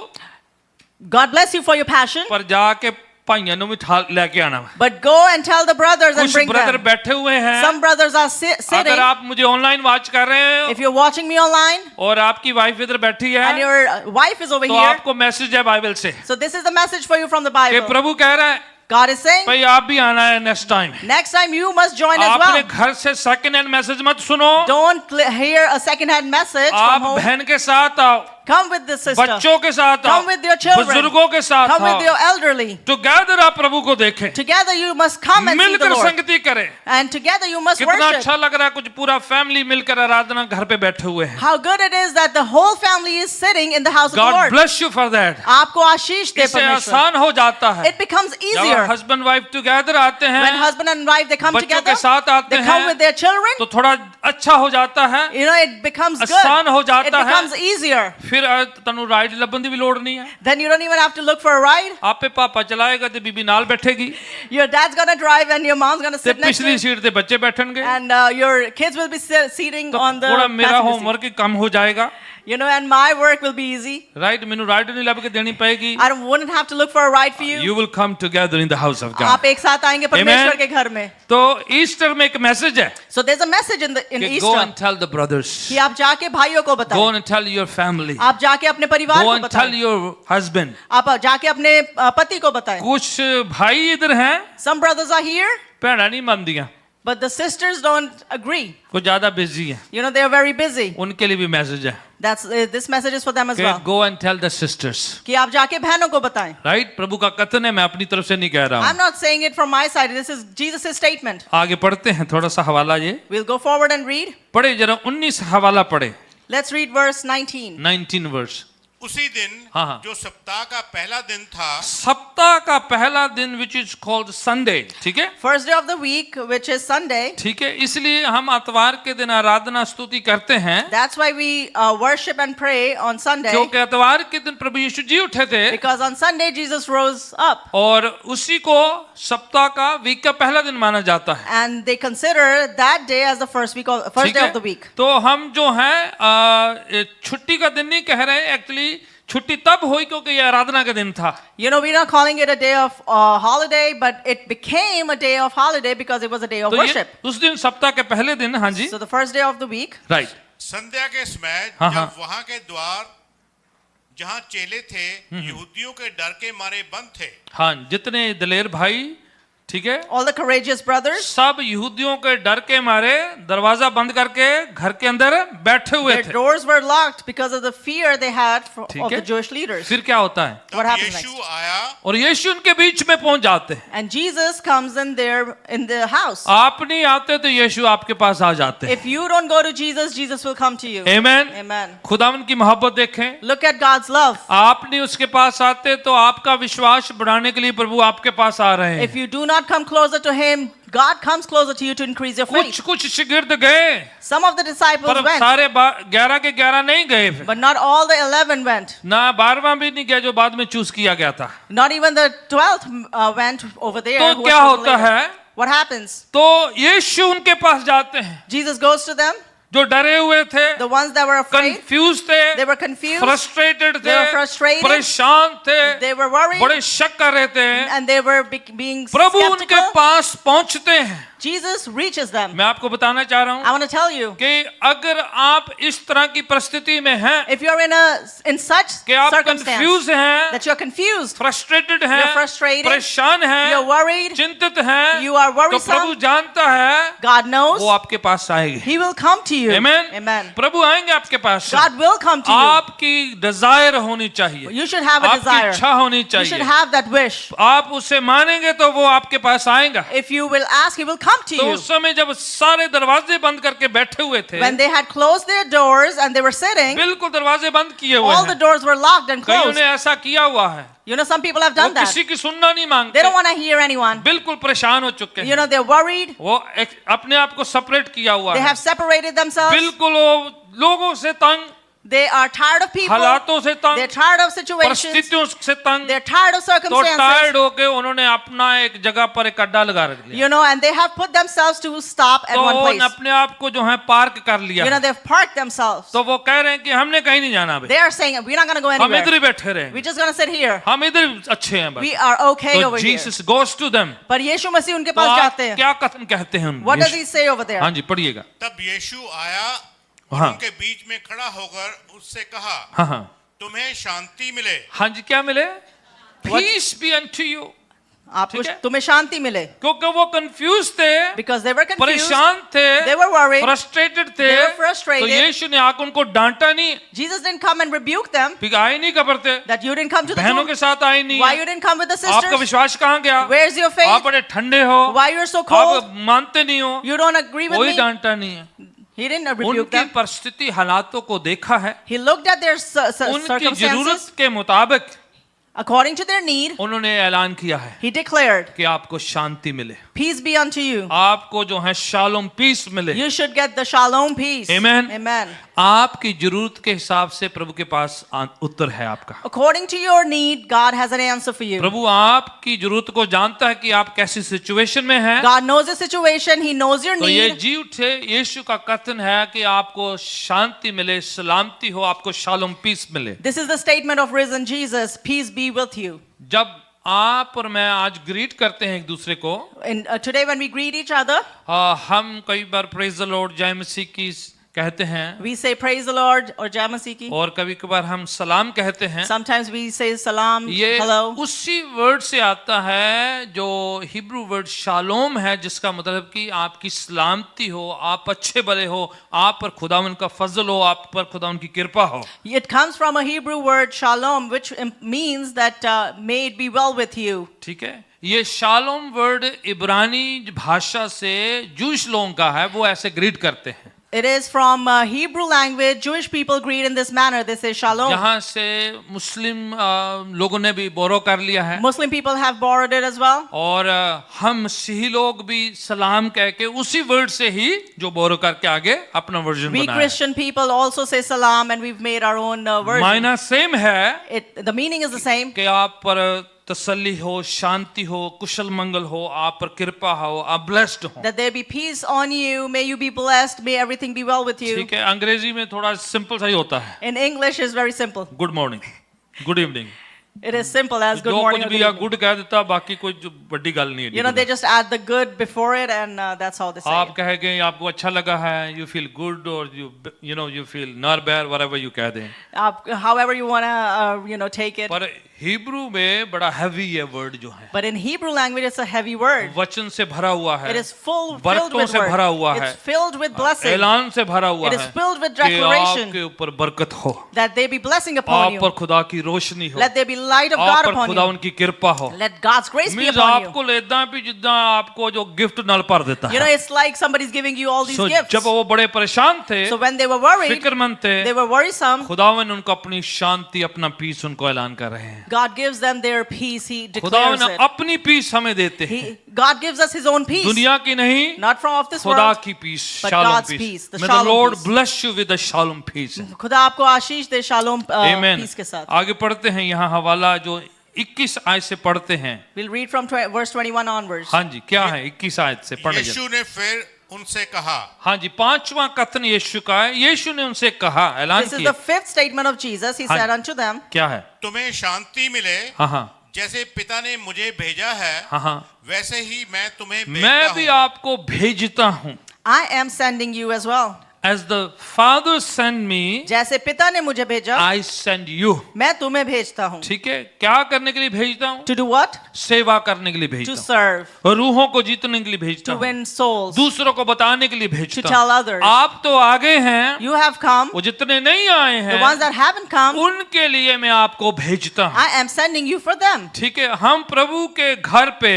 God bless you for your passion. पर जाके भाइयों ਨੂੰ ਵੀ लेके आना। But go and tell the brothers and कुछ bring ब्रदर them. बैठे हुए हैं, Some brothers are sitting. अगर आप मुझे ऑनलाइन वॉच कर रहे हैं If you're watching me online और आपकी वाइफ इधर बैठी है, and your wife is over तो here, आपको मैसेज है बाइबल से so this is the message for you from the कि Bible. प्रभु कह रहा है God is saying, भाई आप भी आना है next time. next time you must join as आपने well. घर से सेकंड हैंड मैसेज मत सुनो, Don't hear a second-hand message from आप home. बहन के साथ आओ, Come with the sister. बच्चों के साथ आओ, Come with your children. बुजुर्गों के साथ Come with आओ, your elderly. टुगेदर आप प्रभु को देखें, Together you must come and see the मिलकर Lord. संगति करें। And together you must कितना worship. अच्छा लग रहा है, कुछ पूरा फैमिली मिलकर आराधना घर पे बैठे हुए हैं। How good it is that the whole family is sitting in the house of the God Lord. Bless you for that. आपको आशीष दे इससे परमेश्वर. आसान हो जाता है, It becomes जब easier. हस्बैंड वाइफ टुगेदर आते When हैं, husband and wife they come बच्चों together, के साथ आते they come हैं, with their children, तो थोड़ा अच्छा हो जाता है, you know, it becomes good. आसान हो It जाता है। becomes easier. फिर तनु राइड लबन दी भी लोड़ नहीं है, Then you don't even have to look for a ride. आप पे पापा चलाएगा तो बीबी नाल बैठेगी, Your dad's gonna drive and your mom's gonna ते sit next to पिछली you. सीट ते बच्चे बैठेंगे, And your kids will be seating तो on the थोड़ा मेरा passenger seat. होमवर्क कम हो जाएगा, You know, and my work will be easy. Right, मैंने राइड नहीं लब के देनी पड़ेगी। I wouldn't have to look for a ride for you. You will come together in the house of God. आप एक साथ आएंगे परमेश्वर के घर में. तो ईस्टर में एक मैसेज है So there's a message in कि go Easter and tell the brothers, कि आप जाके भाइयों को go बताएं. and tell your family, आप जाके अपने परिवार go को and tell बताएं. your husband। आप जाके अपने पति को बताएं. कुछ भाई इधर हैं, Some brothers are here, भैणा नहीं मानदियां, but the sisters don't agree. वो ज्यादा बिजी है, You know, they are very busy. उनके लिए भी मैसेज है That's this message is for them as कि well. go and tell the sisters, कि आप जाके बहनों को बताएं. राइट। प्रभु का कथन है, मैं अपनी तरफ से नहीं कह रहा I'm हूँ। not saying it from my side. This is Jesus' statement. आगे पढ़ते हैं, थोड़ा सा हवाला ये We'll go forward and read. पढ़े जरा, 19 हवाला पढ़े, Let's read verse 19. 19 वर्स। उसी दिन हाँ। जो सप्ताह का पहला दिन था, सप्ताह का पहला दिन विच इज कॉल्ड संडे, ठीक है, First day of the week, which is Sunday. ठीक है, इसलिए हम आतवार के दिन आराधना स्तुति करते हैं, That's why we worship and pray on Sunday. क्योंकि आतवार के दिन प्रभु यीशु जी उठे थे Because on Sunday Jesus rose up. और उसी को सप्ताह का वीक का पहला दिन माना जाता है, And they consider that day as the first ठीक day है? of the week. तो हम जो है छुट्टी का दिन नहीं कह रहे, एक्चुअली छुट्टी तब हुई क्योंकि ये आराधना का दिन था। You know, we're not calling it a day of holiday, but it became a day of holiday because it was a day of तो ये worship. उस दिन सप्ताह के पहले दिन, हाँ जी, So the first day of the week, right, संध्या के समय हाँ, जब हाँ। वहां के द्वार जहां चेले थे यहूदियों के डर के मारे बंद थे, हाँ, जितने दलेर भाई ठीक है, all the courageous brothers, सब यहूदियों के डर के मारे दरवाजा बंद करके घर के अंदर बैठे हुए their थे। doors were locked because of the fear they had ठीक of है? the Jewish leaders. फिर क्या होता है? What तब happens यीशु next? आया और यीशु उनके बीच में पहुंच जाते हैं। And Jesus comes in there in the house. आप नहीं आते तो यीशु आपके पास आ जाते हैं। If you don't go to Jesus, Jesus will come to you. Amen. Amen. खुदावन की मोहब्बत देखें। Look at God's love. आप नहीं उसके पास आते तो आपका विश्वास बढ़ाने के लिए प्रभु आपके पास आ रहे If हैं। you do not come closer to Him, God comes closer to you to increase your कुछ faith. कुछ शिगिर्द गए, Some of the disciples पर went, सारे 11 के 11 नहीं गए, but not all the 11 went. ना 12वां भी नहीं गया जो बाद में चूज किया गया था। Not even the 12th went over there. तो who was क्या chosen होता later. है? What happens? तो यीशु उनके पास जाते हैं Jesus goes to them, जो डरे हुए थे, the ones that were afraid, confuse थे, they were confused, frustrated they थे, were frustrated, परेशान थे, they were worried, बड़े शक कर रहे थे। and they were being प्रभु उनके skeptical. पास पहुंचते हैं। Jesus reaches them. मैं आपको बताना चाह रहा I हूं want to tell you, कि अगर आप इस तरह की परिस्थिति में हैं if you're in such कि आप circumstance कंफ्यूज हैं, that you're confused, फ्रस्ट्रेटेड हैं, You're frustrated, परेशान हैं, you're worried, चिंतित हैं, you are तो worrisome, प्रभु जानता है God knows, वो आपके पास आएंगे। He will come to you. Amen. Amen. प्रभु आएंगे आपके पास। God will come to you. आपकी डिजायर होनी चाहिए, You should have a आपकी desire. इच्छा होनी You should चाहिए। have that wish. आप उसे मानेंगे तो वो आपके पास आएगा। If you will ask, He will come to तो you. उस समय जब सारे दरवाजे बंद करके बैठे हुए थे, When they had closed their doors and they were sitting, बिल्कुल दरवाजे बंद किए हुए all the हैं। doors were locked and कईयों closed. ने ऐसा किया हुआ है, You know, some people have वो done that. किसी की सुनना नहीं They मांगते, don't want to hear anyone. बिल्कुल परेशान हो चुके You हैं। know, they're worried. वो अपने आप को सेपरेट किया हुआ They है, have separated themselves. बिल्कुल वो लोगों से तंग, They are tired of people. हालातों से They're तंग, tired of situations. परिस्थितियों से तंग, They're tired of तो circumstances. टायर्ड होके उन्होंने अपना एक जगह पर एक अड्डा लगा रख लिया, You know, and they have put themselves to stop at तो one उन्होंने place. अपने आप को जो है पार्क कर लिया You know, है। they've parked themselves. तो वो कह रहे हैं कि हमने कहीं नहीं जाना, They are saying, we're not going to go हम इधर anywhere. ही बैठे We're रहेंगे, just going to sit here. हम इधर अच्छे हैं बस। We are okay तो over here. Jesus goes to them। पर यीशु मसीह उनके तो पास आप जाते हैं. क्या कथन कहते हैं उन What does Yeshu- he say over there? हाँ जी पढ़िएगा। तब यीशु आया और हाँ। उनके बीच में खड़ा होकर उससे कहा, हाँ हाँ तुम्हें शांति मिले। हाँ जी, क्या मिले? What- Peace be unto you। आपको ठीक है? तुम्हें शांति मिले. क्योंकि वो कंफ्यूज थे, Because they were confused. परेशान थे, They were worried. फ्रस्ट्रेटेड थे, They were frustrated. तो यीशु ने आकर उनको डांटा नहीं, Jesus didn't come and rebuke them फिर आए नहीं खबर थे, that you didn't come to the बहनों के truth. साथ आए नहीं, Why you didn't come with the आपका sisters? विश्वास कहाँ गया? Where's your आप faith? बड़े ठंडे हो, Why you're so आप cold? मानते नहीं हो, You don't agree with कोई me? डांटा नहीं है। He didn't rebuke उनकी them. परिस्थिति हालातों को देखा है, He looked at their उनकी circumstances जरूरत के मुताबिक according to their need. उन्होंने ऐलान किया है He declared, कि आपको शांति मिले, peace be unto you. आपको जो है शालोम पीस मिले। You should get the shalom peace. Amen. Amen. आपकी जरूरत के हिसाब से प्रभु के पास उत्तर है आपका। According to your need, God has an answer for you. प्रभु आपकी जरूरत को जानता है कि आप कैसी सिचुएशन में हैं। God knows the situation. He knows your तो ये need. जी उठे यीशु का कथन है कि आपको शांति मिले, सलामती हो, आपको शालोम पीस मिले। This is the statement of risen Jesus. Peace be with you. जब आप और मैं आज ग्रीट करते हैं एक दूसरे को, And today when we greet each other, हम कई बार प्रेज द लॉर्ड जय मसीह की कहते हैं, we say praise the Lord or Jai Masih ki. और कभी कभार हम सलाम कहते हैं। Sometimes we say salam, ये hello. उसी वर्ड से आता है जो हिब्रू वर्ड शालोम है, जिसका मतलब कि आपकी सलामती हो, आप अच्छे भले हो, आप पर खुदावन का फजल हो, आप पर खुदावन की कृपा हो। It comes from a Hebrew word shalom, which means that may it be well with you. ठीक है, ये शालोम वर्ड इब्रानी भाषा से जूश लोगों का है, वो ऐसे ग्रीट करते हैं। It is from Hebrew language. Jewish people greet in this manner. They say shalom. यहाँ से मुस्लिम लोगों ने भी बोरो कर लिया है, Muslim people have borrowed it as well. और हम मसीही लोग भी सलाम कह के उसी वर्ड से ही जो बोरो करके आगे अपना वर्जन We बनाया है। Christian people also say salam, and we've made our own version. मायना सेम है The meaning is the same. कि आप पर तसल्ली हो, शांति हो, कुशल मंगल हो, आप पर कृपा हो, आप ब्लेस्ड हो। That there be peace on you. May you be blessed. May everything be well with you. ठीक है, अंग्रेजी में थोड़ा सिंपल सा ही होता है, In English, is very simple. Good morning, good evening, It is simple as good जो morning कुछ or भी good या evening. गुड कह देता, बाकी कोई जो बड़ी गल नहीं You know, है। they just add the good before it, and that's how they say आप it. कहेंगे आपको अच्छा लगा है, you feel good, और you feel नर्बर, whatever you कह दें। However you want to, take it. पर हिब्रू में बड़ा हैवी है वर्ड जो है, But in Hebrew language, it's a heavy word. वचन से भरा हुआ है, It is filled बरकतों with से भरा हुआ word. है, It's filled with blessing. ऐलान से भरा हुआ It is है filled with कि declaration. आपके ऊपर बरकत हो, That there be blessing upon आप you. पर खुदा की रोशनी हो, Let there be light of आप God पर upon खुदा you. उनकी कृपा हो। Let God's grace be means upon you. आपको लेदा भी जिद्दां आपको जो गिफ्ट नल भर देता You know, है। it's like somebody's giving you all these So, gifts. जब वो बड़े परेशान थे, So when they were worried, फिक्रमंद थे, they were worrisome. खुदावन उनको अपनी शांति, अपना पीस उनको ऐलान कर रहे हैं। God gives them their peace. He declares खुदावन it. अपनी पीस हमें देते हैं, God gives us His own peace. दुनिया की नहीं, Not from of this खुदा world. की peace, but shalom God's peace. peace, the May the shalom Lord peace. bless you with the shalom peace. खुदा आपको आशीष दे शालोम Amen. peace के साथ. आगे पढ़ते हैं, यहाँ हवाला जो 21 आयत से पढ़ते हैं। We'll read from verse 21 onwards. हाँ जी, क्या है 21 आयत से पढ़े यीशु ने फिर उनसे कहा, हाँ जी, 5वां कथन यीशु का है। यीशु ने उनसे कहा, ऐलान This is किया, the fifth statement of Jesus. He हाँ said जी। unto them, क्या है? तुम्हें शांति मिले, हाँ हाँ जैसे पिता ने मुझे भेजा है, हाँ हाँ, वैसे ही मैं तुम्हें मैं भेजता भी हूँ। आपको भेजता हूँ। I am sending you as well. As the Father sent me, जैसे पिता ने मुझे भेजा, I send you. मैं तुम्हें भेजता हूँ. ठीक है, क्या करने के लिए भेजता हूँ? To do what? सेवा करने के लिए To भेजता हूँ, serve. और रूहों को जीतने के लिए भेजता To हूँ, win souls. दूसरों को बताने के लिए To भेजता tell हूँ। others. आप तो आगे हैं, You have come. वो जितने नहीं आए The ones हैं that haven't come, उनके लिए मैं आपको भेजता हूँ। I am sending you for them. ठीक है, हम प्रभु के घर पे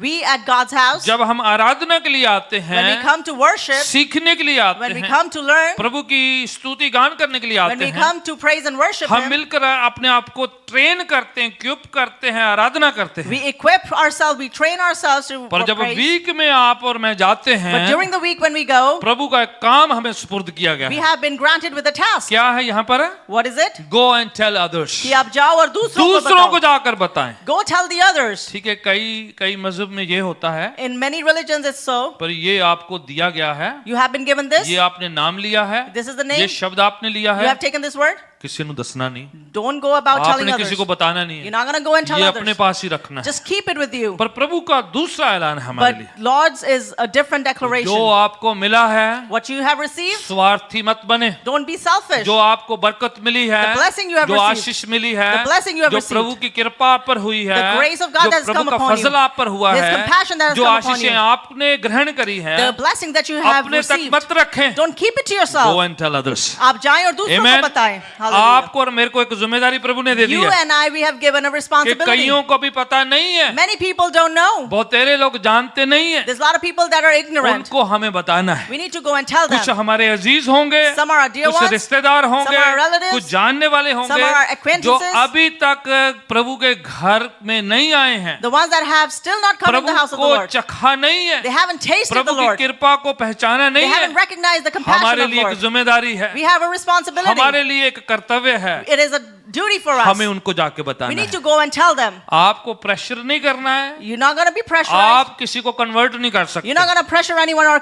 We at God's house, जब हम आराधना के लिए आते when we हैं, come to worship, सीखने के लिए आते when we हैं, come to learn, प्रभु की स्तुति गान करने के लिए when आते we हैं, come to praise and worship हम Him, मिलकर अपने आप को ट्रेन करते हैं, क्यूप करते हैं, आराधना करते हैं। we equip ourselves, we train ourselves to पर for जब praise. वीक में आप और मैं जाते But हैं, during the week when we go, प्रभु का एक काम हमें सुपुर्द किया गया we है। have been granted with a task. क्या है यहाँ पर? What is it? Go and tell others, कि आप जाओ और दूसरों दूसरों को को बताओ. जाकर बताएं। Go tell the others. ठीक है, कई मजहब में ये होता है, In many religions it's so. पर ये आपको दिया गया है, You have been given this. ये आपने नाम लिया है, This is the ये name. शब्द आपने लिया You है, have taken this word. किसी को दसना नहीं, Don't go about telling आपने others. किसी को बताना नहीं You're है, not going to go and tell ये अपने others. पास ही रखना है। Just keep it with you. पर प्रभु का दूसरा ऐलान है हमारे But लिए, Lord's is a different जो declaration. आपको मिला है, What you have received, स्वार्थी मत बने। don't be selfish. जो आपको बरकत मिली है, The blessing you have जो received, आशीष मिली है, the blessing you have जो received, प्रभु की कृपा आप पर हुई है, the grace of God जो that has प्रभु come का upon you, फजल आप पर हुआ His है, compassion that has जो come upon आशीषें you, आपने ग्रहण करी हैं, the blessing that you have अपने तक received, मत रखें। don't keep it to Go yourself. and tell others. आप जाएं और दूसरों Amen. को बताएं. Hallelujah. आपको और मेरे को एक जिम्मेदारी प्रभु ने दे दी You है and I, we have given a कि responsibility. कईयों को भी पता नहीं है, Many people don't know. बहुत तेरे लोग जानते नहीं है, There's a lot of people that are ignorant. उनको हमें बताना है। We need to go and tell कुछ them. हमारे अजीज होंगे, Some are our dear कुछ ones, रिश्तेदार होंगे, some are our relatives, कुछ जानने वाले some होंगे, are our जो acquaintances, अभी तक प्रभु के घर में नहीं आए हैं, the ones that have still not come in Prabhu the house of the को Lord. चखा नहीं है, They haven't tasted Prabhu the की Lord. कृपा को पहचाना They नहीं है। haven't recognized the compassion हमारे of लिए एक Lord. जिम्मेदारी है, We have a responsibility. हमारे लिए एक कर्तव्य है, It is a duty for us. हमें उनको जाके We बताना need है। to go and tell them. आपको प्रेशर नहीं करना है, You're not going to be pressurized. आप किसी को कन्वर्ट नहीं कर सकते। You're not going to pressure anyone or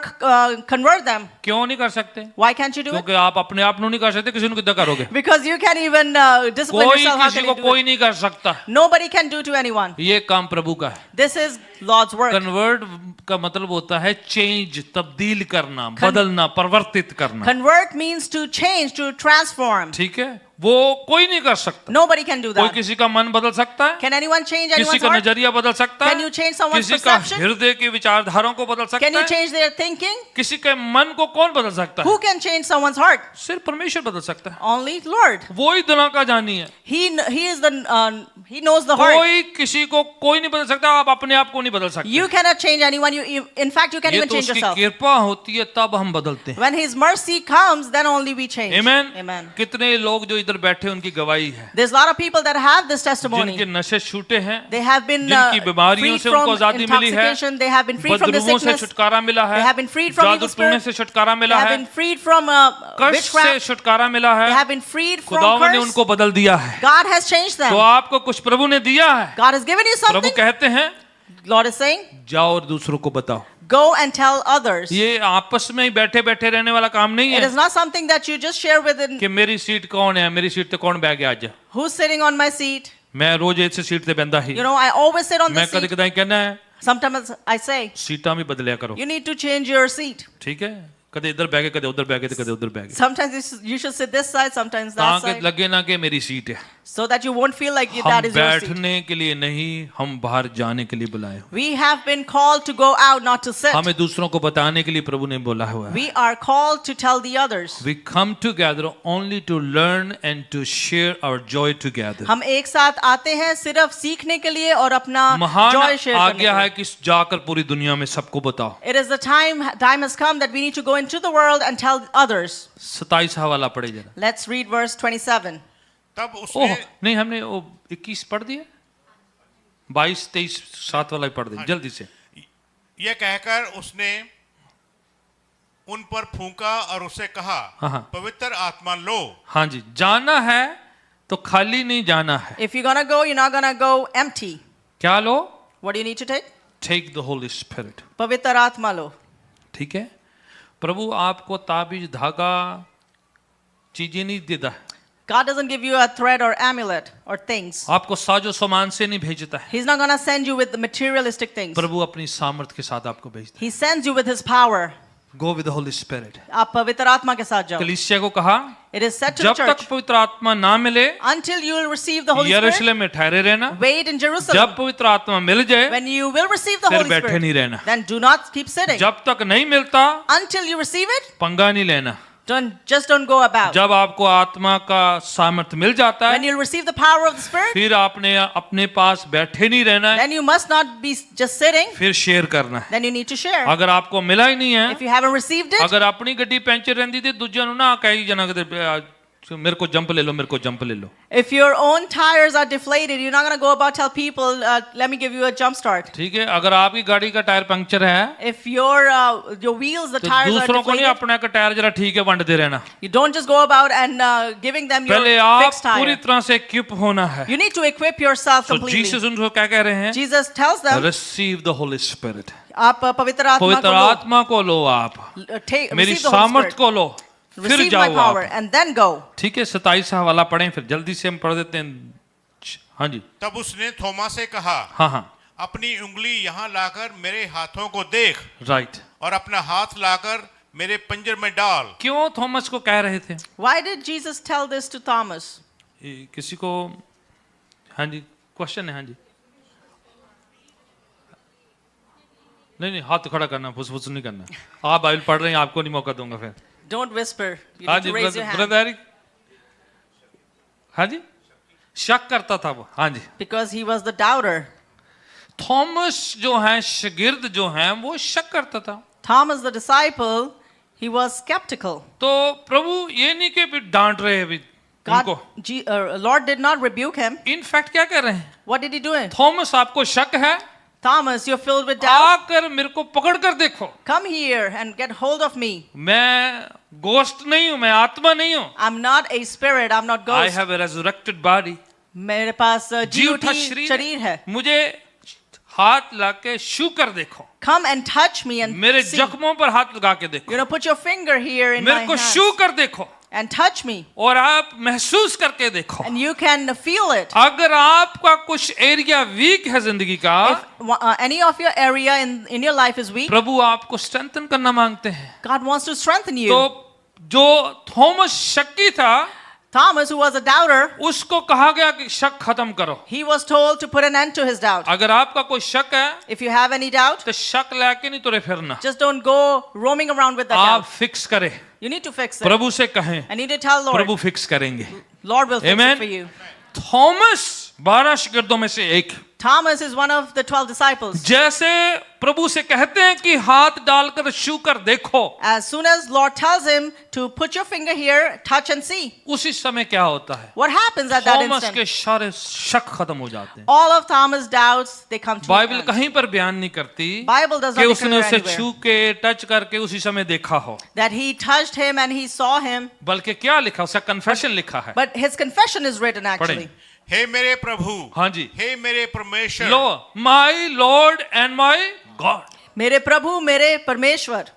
convert them. क्यों नहीं कर सकते? Why can't you do it? क्योंकि आप अपने आप नहीं कर सकते, किसी को कितना करोगे? Because you can't even discipline कोई yourself. How किसी can को you do कोई it? नहीं कर सकता। Nobody can do to anyone. ये काम प्रभु का है। This is Lord's work. Convert का मतलब होता है चेंज, तब्दील करना, बदलना, परिवर्तित करना। Convert means to change, to transform. ठीक है, वो कोई नहीं कर सकता। Nobody can do कोई that. किसी का मन बदल सकता है, Can anyone change किसी anyone's का heart? नजरिया बदल सकता Can है, you change someone's किसी का perception? हृदय की विचारधाराओं को बदल Can सकता you है, change their thinking? किसी के मन को कौन बदल सकता है? Who can change someone's heart? सिर्फ परमेश्वर बदल सकता है। Only Lord. वो ही दुनिया का जानी है। He is the He knows the heart. कोई किसी को कोई नहीं बदल सकता, आप अपने आप को नहीं बदल सकते। You cannot change anyone. In fact, you can't ये even तो change उसकी yourself. कृपा होती है, तब हम बदलते हैं। When His mercy comes, then only we change. Amen? Amen. कितने लोग जो इधर बैठे उनकी गवाही है, There's a lot of people that have this testimony. जिनके नशे छूटे हैं, They have been जिनकी बीमारियों freed से उनको from आजादी मिली है, intoxication. They have been freed from the बदरुओं से sickness. छुटकारा मिला है, They have been freed from जादू evil टोने spirits. से छुटकारा They मिला have है, been freed from कष्ट से witchcraft. छुटकारा मिला They है। have been freed from खुदावन ने curse. उनको बदल दिया है। God has changed तो them. आपको कुछ प्रभु ने दिया है। God has given you Prabhu something. कहते हैं Lord is saying, जाओ और दूसरों को बताओ। go and tell others. ये आपस में ही बैठे बैठे रहने वाला काम नहीं It है is not something that you just share within. कि मेरी सीट कौन है, मेरी सीट पे कौन बैठ गया आज। Who's sitting on my seat? मैं रोज इस सीट ते बंदा ही You know, I always sit on मैं this कदे seat. कदाई कहना है Sometimes I say, सीटां भी बदलिया करो you need to change your seat. ठीक है कदे इधर बैठ के कदे उधर बैठ के ते कदे उधर बैठ के Sometimes you should sit this side, sometimes that ताकि side, लगे ना कि मेरी सीट है so that you won't feel like हम that is your seat. बैठने के लिए नहीं हम बाहर जाने के लिए बुलाए हुए। We have been called to go out, not to sit. हमें दूसरों को बताने के लिए प्रभु ने बोला हुआ है We are called to tell the others. We come together only to learn and to share our joy together हम एक साथ आते हैं सिर्फ सीखने के लिए और अपना महान joy share करने आज्ञा के है लिए. कि जाकर पूरी दुनिया में सबको बताओ It is the time has come that we need to go into the world and tell others. 27 वाला पढ़े जरा Let's read verse 27. तब ओह उसने नहीं हमने वो 21 पढ़ दिया 22 23 7 वाला ही पढ़ दिया जल्दी से यह कहकर उसने उन पर फूंका और उसे कहा हाँ। पवित्र आत्मा लो। हाँ जी जाना है तो खाली नहीं जाना है If you're gonna go, you're not gonna go empty. क्या लो What do you need to take? Take the holy spirit पवित्र आत्मा लो. ठीक है प्रभु आपको ताबीज धागा चीजें नहीं देता है God doesn't give you a thread or amulet or things. आपको साजो सामान से नहीं भेजता है He's not gonna send you with the materialistic things. प्रभु अपनी सामर्थ के साथ आपको भेजता He sends you with His power. है go with the holy spirit आप पवित्र आत्मा के साथ जाओ. कलीसिया को कहा It is said to the जब तक church, पवित्र आत्मा ना मिले until you will receive the Holy Spirit, यरूशलेम में ठहरे रहना wait in Jerusalem. जब पवित्र आत्मा मिल जाए When you will receive the फिर Holy बैठे नहीं Spirit, रहना then do not keep sitting. जब तक नहीं मिलता Until you receive it, पंगा नहीं लेना just don't go about. जब आपको आत्मा का सामर्थ मिल जाता When है you receive the power of the Spirit, फिर आपने अपने पास बैठे नहीं रहना है then you must not be just sitting, फिर शेयर करना है then you need to share. अगर आपको मिला ही नहीं है If you haven't received it, अगर अपनी ਗੱਡੀ ਪੈਂਚਰ ਰਹਿੰਦੀ ਤੇ ਦੂਜਿਆਂ ਨੂੰ ਨਾ ਕਹੀ ਜਨਾ ਕਿਤੇ ਮੇਰੇ ਕੋ ਜੰਪ ਲੈ ਲਓ ਮੇਰੇ ਕੋ ਜੰਪ ਲੈ ਲਓ if your own tires are deflated, you're not going to go about tell people, let me give you a jump start. ठीक है अगर आपकी गाड़ी का टायर पंक्चर है If your wheels, the तो tires are दूसरों को नहीं deflated, अपना का टायर जरा ठीक है वंडते रहना you don't just go about and giving them your पहले आप fixed पूरी tire. तरह से इक्विप होना है You need to equip yourself तो completely. जीसस उनको क्या कह रहे हैं Jesus tells them, receive the holy spirit आप पवित्र आत्मा पवित्र को लो, आत्मा को लो आप मेरी receive the Holy सामर्थ Spirit, को लो फिर receive my जाओ power, आप and then go. ठीक है 27 वाला पढ़ें फिर जल्दी से हम पढ़ देते हैं हाँ जी तब उसने थोमा से कहा हाँ हाँ अपनी उंगली यहाँ लाकर मेरे हाथों को देख राइट और अपना हाथ लाकर मेरे पंजर में डाल। क्यों थॉमस को कह रहे थे Why did Jesus tell this to Thomas? किसी को हाँ जी क्वेश्चन है हाँ जी नहीं हाथ खड़ा करना फुसफुस नहीं करना आप बाइबल पढ़ रहे हैं आपको नहीं मौका दूंगा फिर Don't whisper. You हाँ need जी to raise your hand. Brother हाँ जी शक करता था वो हाँ जी Because he was the doubter. Thomas जो है शागिर्द जो हैं वो शक करता था Thomas, the disciple, he was skeptical. तो प्रभु ये नहीं कि भी डांट रहे हैं अभी उनको Lord did not rebuke him. In fact क्या कर रहे हैं What did he do? Thomas आपको शक है Thomas, you're filled with doubt. आकर मेरे को पकड़ कर देखो Come here and get hold of me. मैं गोस्ट नहीं हूं मैं आत्मा नहीं हूं I'm not a spirit. I'm not I ghost. have a resurrected body मेरे पास जी उठा जीवित शरीर है. मुझे हाथ लाके छू कर देखो Come and touch me and मेरे see. जख्मों पर हाथ लगा के देखो Put your finger here in my मेरे को hands छू कर देखो and touch me, और आप महसूस करके देखो and you can feel it. अगर आपका कुछ एरिया वीक है जिंदगी का If any of your area in your life is weak, प्रभु आपको स्ट्रेंथन करना मांगते हैं God wants to strengthen you. तो जो थॉमस शक्की था Thomas, who was a doubter, उसको कहा गया कि शक खत्म करो he was told to put an end to his doubt. अगर आपका कोई शक है If you have any doubt, तो शक लेके नहीं तुरे फिरना just don't go roaming around with that आप doubt. फिक्स करें You need to fix it. प्रभु से कहें I need to tell Lord. Prabhu fix करेंगे Lord will fix Amen. it for you. Thomas 12 शागिर्दों में से एक Thomas is one of the 12 disciples. जैसे प्रभु से कहते हैं कि हाथ डालकर छू कर देखो As soon as Lord tells him to put your finger here, touch and see, उसी समय क्या होता है what happens at that Thomas instant? के सारे शक खत्म हो जाते हैं All of Thomas' doubts, they come to an Bible end. कहीं पर बयान नहीं करती Bible does कि not उसने declare उसे anywhere छू के टच करके उसी समय देखा हो that he touched him and he saw him, बल्कि क्या लिखा उसका कन्फेशन लिखा है but his confession is written actually. हे मेरे प्रभु हाँ जी हे मेरे परमेश्वर लो my Lord and my God मेरे प्रभु, मेरे परमेश्वर.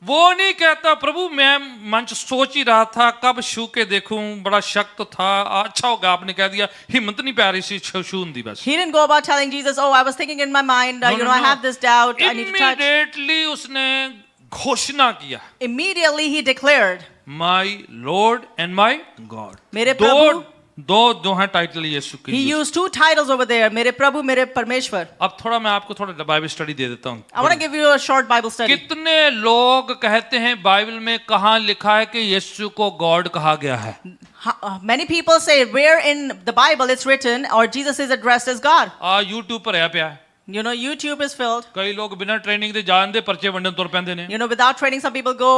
वो नहीं कहता प्रभु मैं मंच सोच ही रहा था कब छू के देखूं, बड़ा शक तो था, अच्छा होगा आपने कह दिया, हिम्मत नहीं प्यारी सी छून दी बस। He didn't go about telling Jesus, oh, I was thinking in my mind, I have this doubt, I need to touch. Immediately उसने घोषणा किया, Immediately he declared, My Lord and my God. मेरे दो प्रभु, दो हैं टाइटल यीशु के। he used two titles over there, मेरे प्रभु, मेरे परमेश्वर. अब थोड़ा मैं आपको थोड़ा बाइबल स्टडी दे देता हूँ। I want to give you a short Bible study. कितने लोग कहते हैं बाइबल में कहाँ लिखा है कि यीशु को गॉड कहा गया है? Many people say where in the Bible it's written or Jesus is addressed as God. YouTube पर है पिया। You know, YouTube is filled. कई लोग बिना ट्रेनिंग दे जानते पर्चे वंडन तुर पैंदे ने। You know, without training, some people go,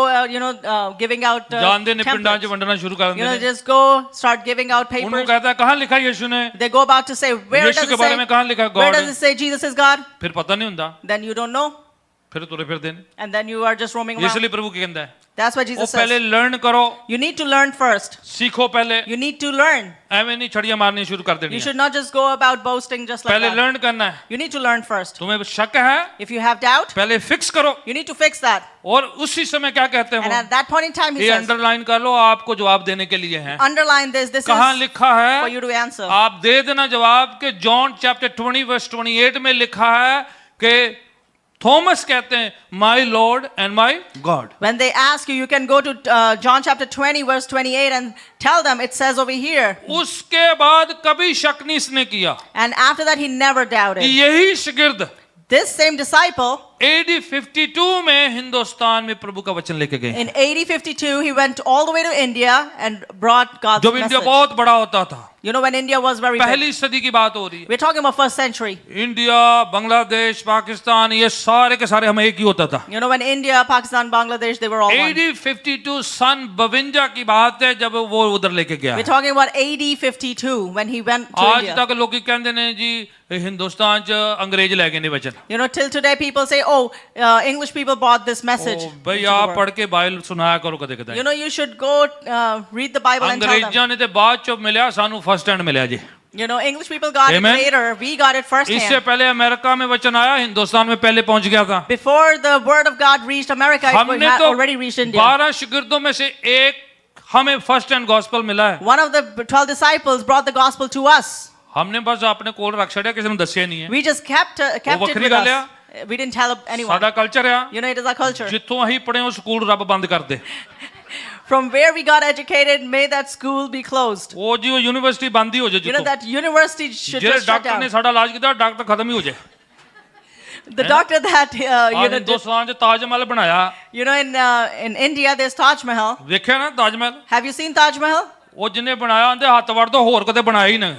giving out जानते ने पिंडां च templates. वंडना शुरू कर You know, देंगे। just go start giving out उनको papers. कहता है कहाँ लिखा है यीशु ने? They go about to say, where Yeshu does के it बारे में say? कहाँ लिखा है Where God? does it say Jesus is God? फिर पता नहीं होता, Then you don't know, फिर तुरे फिर देने। and then you are just roaming around. इसलिए प्रभु क्या कहता है? That's what वो Jesus पहले says. लर्न करो, You need to learn first. सीखो पहले। You need to learn. ऐਵੇਂ नहीं छड़ियां मारनी शुरू कर देनी You है। should not just go about boasting just like पहले that. लर्न करना है। You need to learn first. तुम्हें शक है, If you have doubt, पहले फिक्स करो, you need to fix that. और उसी समय क्या कहते हैं And वो? at that point in time, he ये says, अंडरलाइन कर लो, आपको जवाब देने के लिए है। underline this. This कहाँ is लिखा for है? you to answer. आप दे देना जवाब के जॉन चैप्टर 20 वर्स 28 में लिखा है कि थॉमस कहते हैं my Lord and my God. When they ask you, you can go to John chapter 20 verse 28 and tell them it says over here. उसके बाद कभी शक नहीं इसने किया। And after that, he never doubted. यही शागिर्द This same disciple, AD 52 में हिंदुस्तान में प्रभु का वचन लेके गए। in AD 52, he went all the way to India and brought God's जब इंडिया message. बहुत बड़ा होता था, You know, when India was very big. पहली सदी की बात हो रही है। We're talking about first century. India, Bangladesh, Pakistan, ये सारे के सारे हमें एक ही होता था। You know, when India, Pakistan, Bangladesh, they were all one. AD 52 सन 52 की बात है जब वो उधर लेके गया। We're talking about AD 52 when he went to आज India. तक लोग कहते ने जी हिंदुस्तान च अंग्रेज ले गए ने वचन। You know, till today people say, oh, English people brought this message. ओ भाई into the आप world. पढ़ के बाइबल सुनाया करो कदे कदे। You know, you should go read the Bible and tell them. अंग्रेजां ने ते बाद च मिलिया, सानू फर्स्ट हैंड मिलिया जी। You know, English people got Amen. it later. We got it first इससे hand. पहले अमेरिका में वचन आया, हिंदुस्तान में पहले पहुंच गया था। Before the word of God reached America, it हमने had तो already reached India. 12 शागिर्दों में से एक हमें फर्स्ट हैंड गॉस्पेल मिला है। One of the 12 disciples brought the gospel to us. हमने बस अपने कोल रख छड़िया, किसी ने दसिया नहीं है। We just kept it ਵੱਖਰੀ with ਗੱਲ us. We didn't tell anyone. साडा कल्चर है, You know, it is our culture. जिथों ਅਸੀਂ पढ़े हो स्कूल रब बंद कर दे। From where we got educated, may that school be closed. वो जी वो यूनिवर्सिटी बंद ही हो जाए You know, जिथों। that university should ਜਿਹੜੇ just shut डॉक्टर ने down. साडा इलाज ਕੀਤਾ, डॉक्टर खत्म ही हो जाए। The doctor that, आज हिंदुस्तान च ताजमहल बनाया, in India, there's Taj Mahal. देखिया ना Taj Mahal? Have you seen Taj Mahal? वो जिन्हें बनाया आंदे हाथ वड़ दो, होर कदे बनाया ही ना।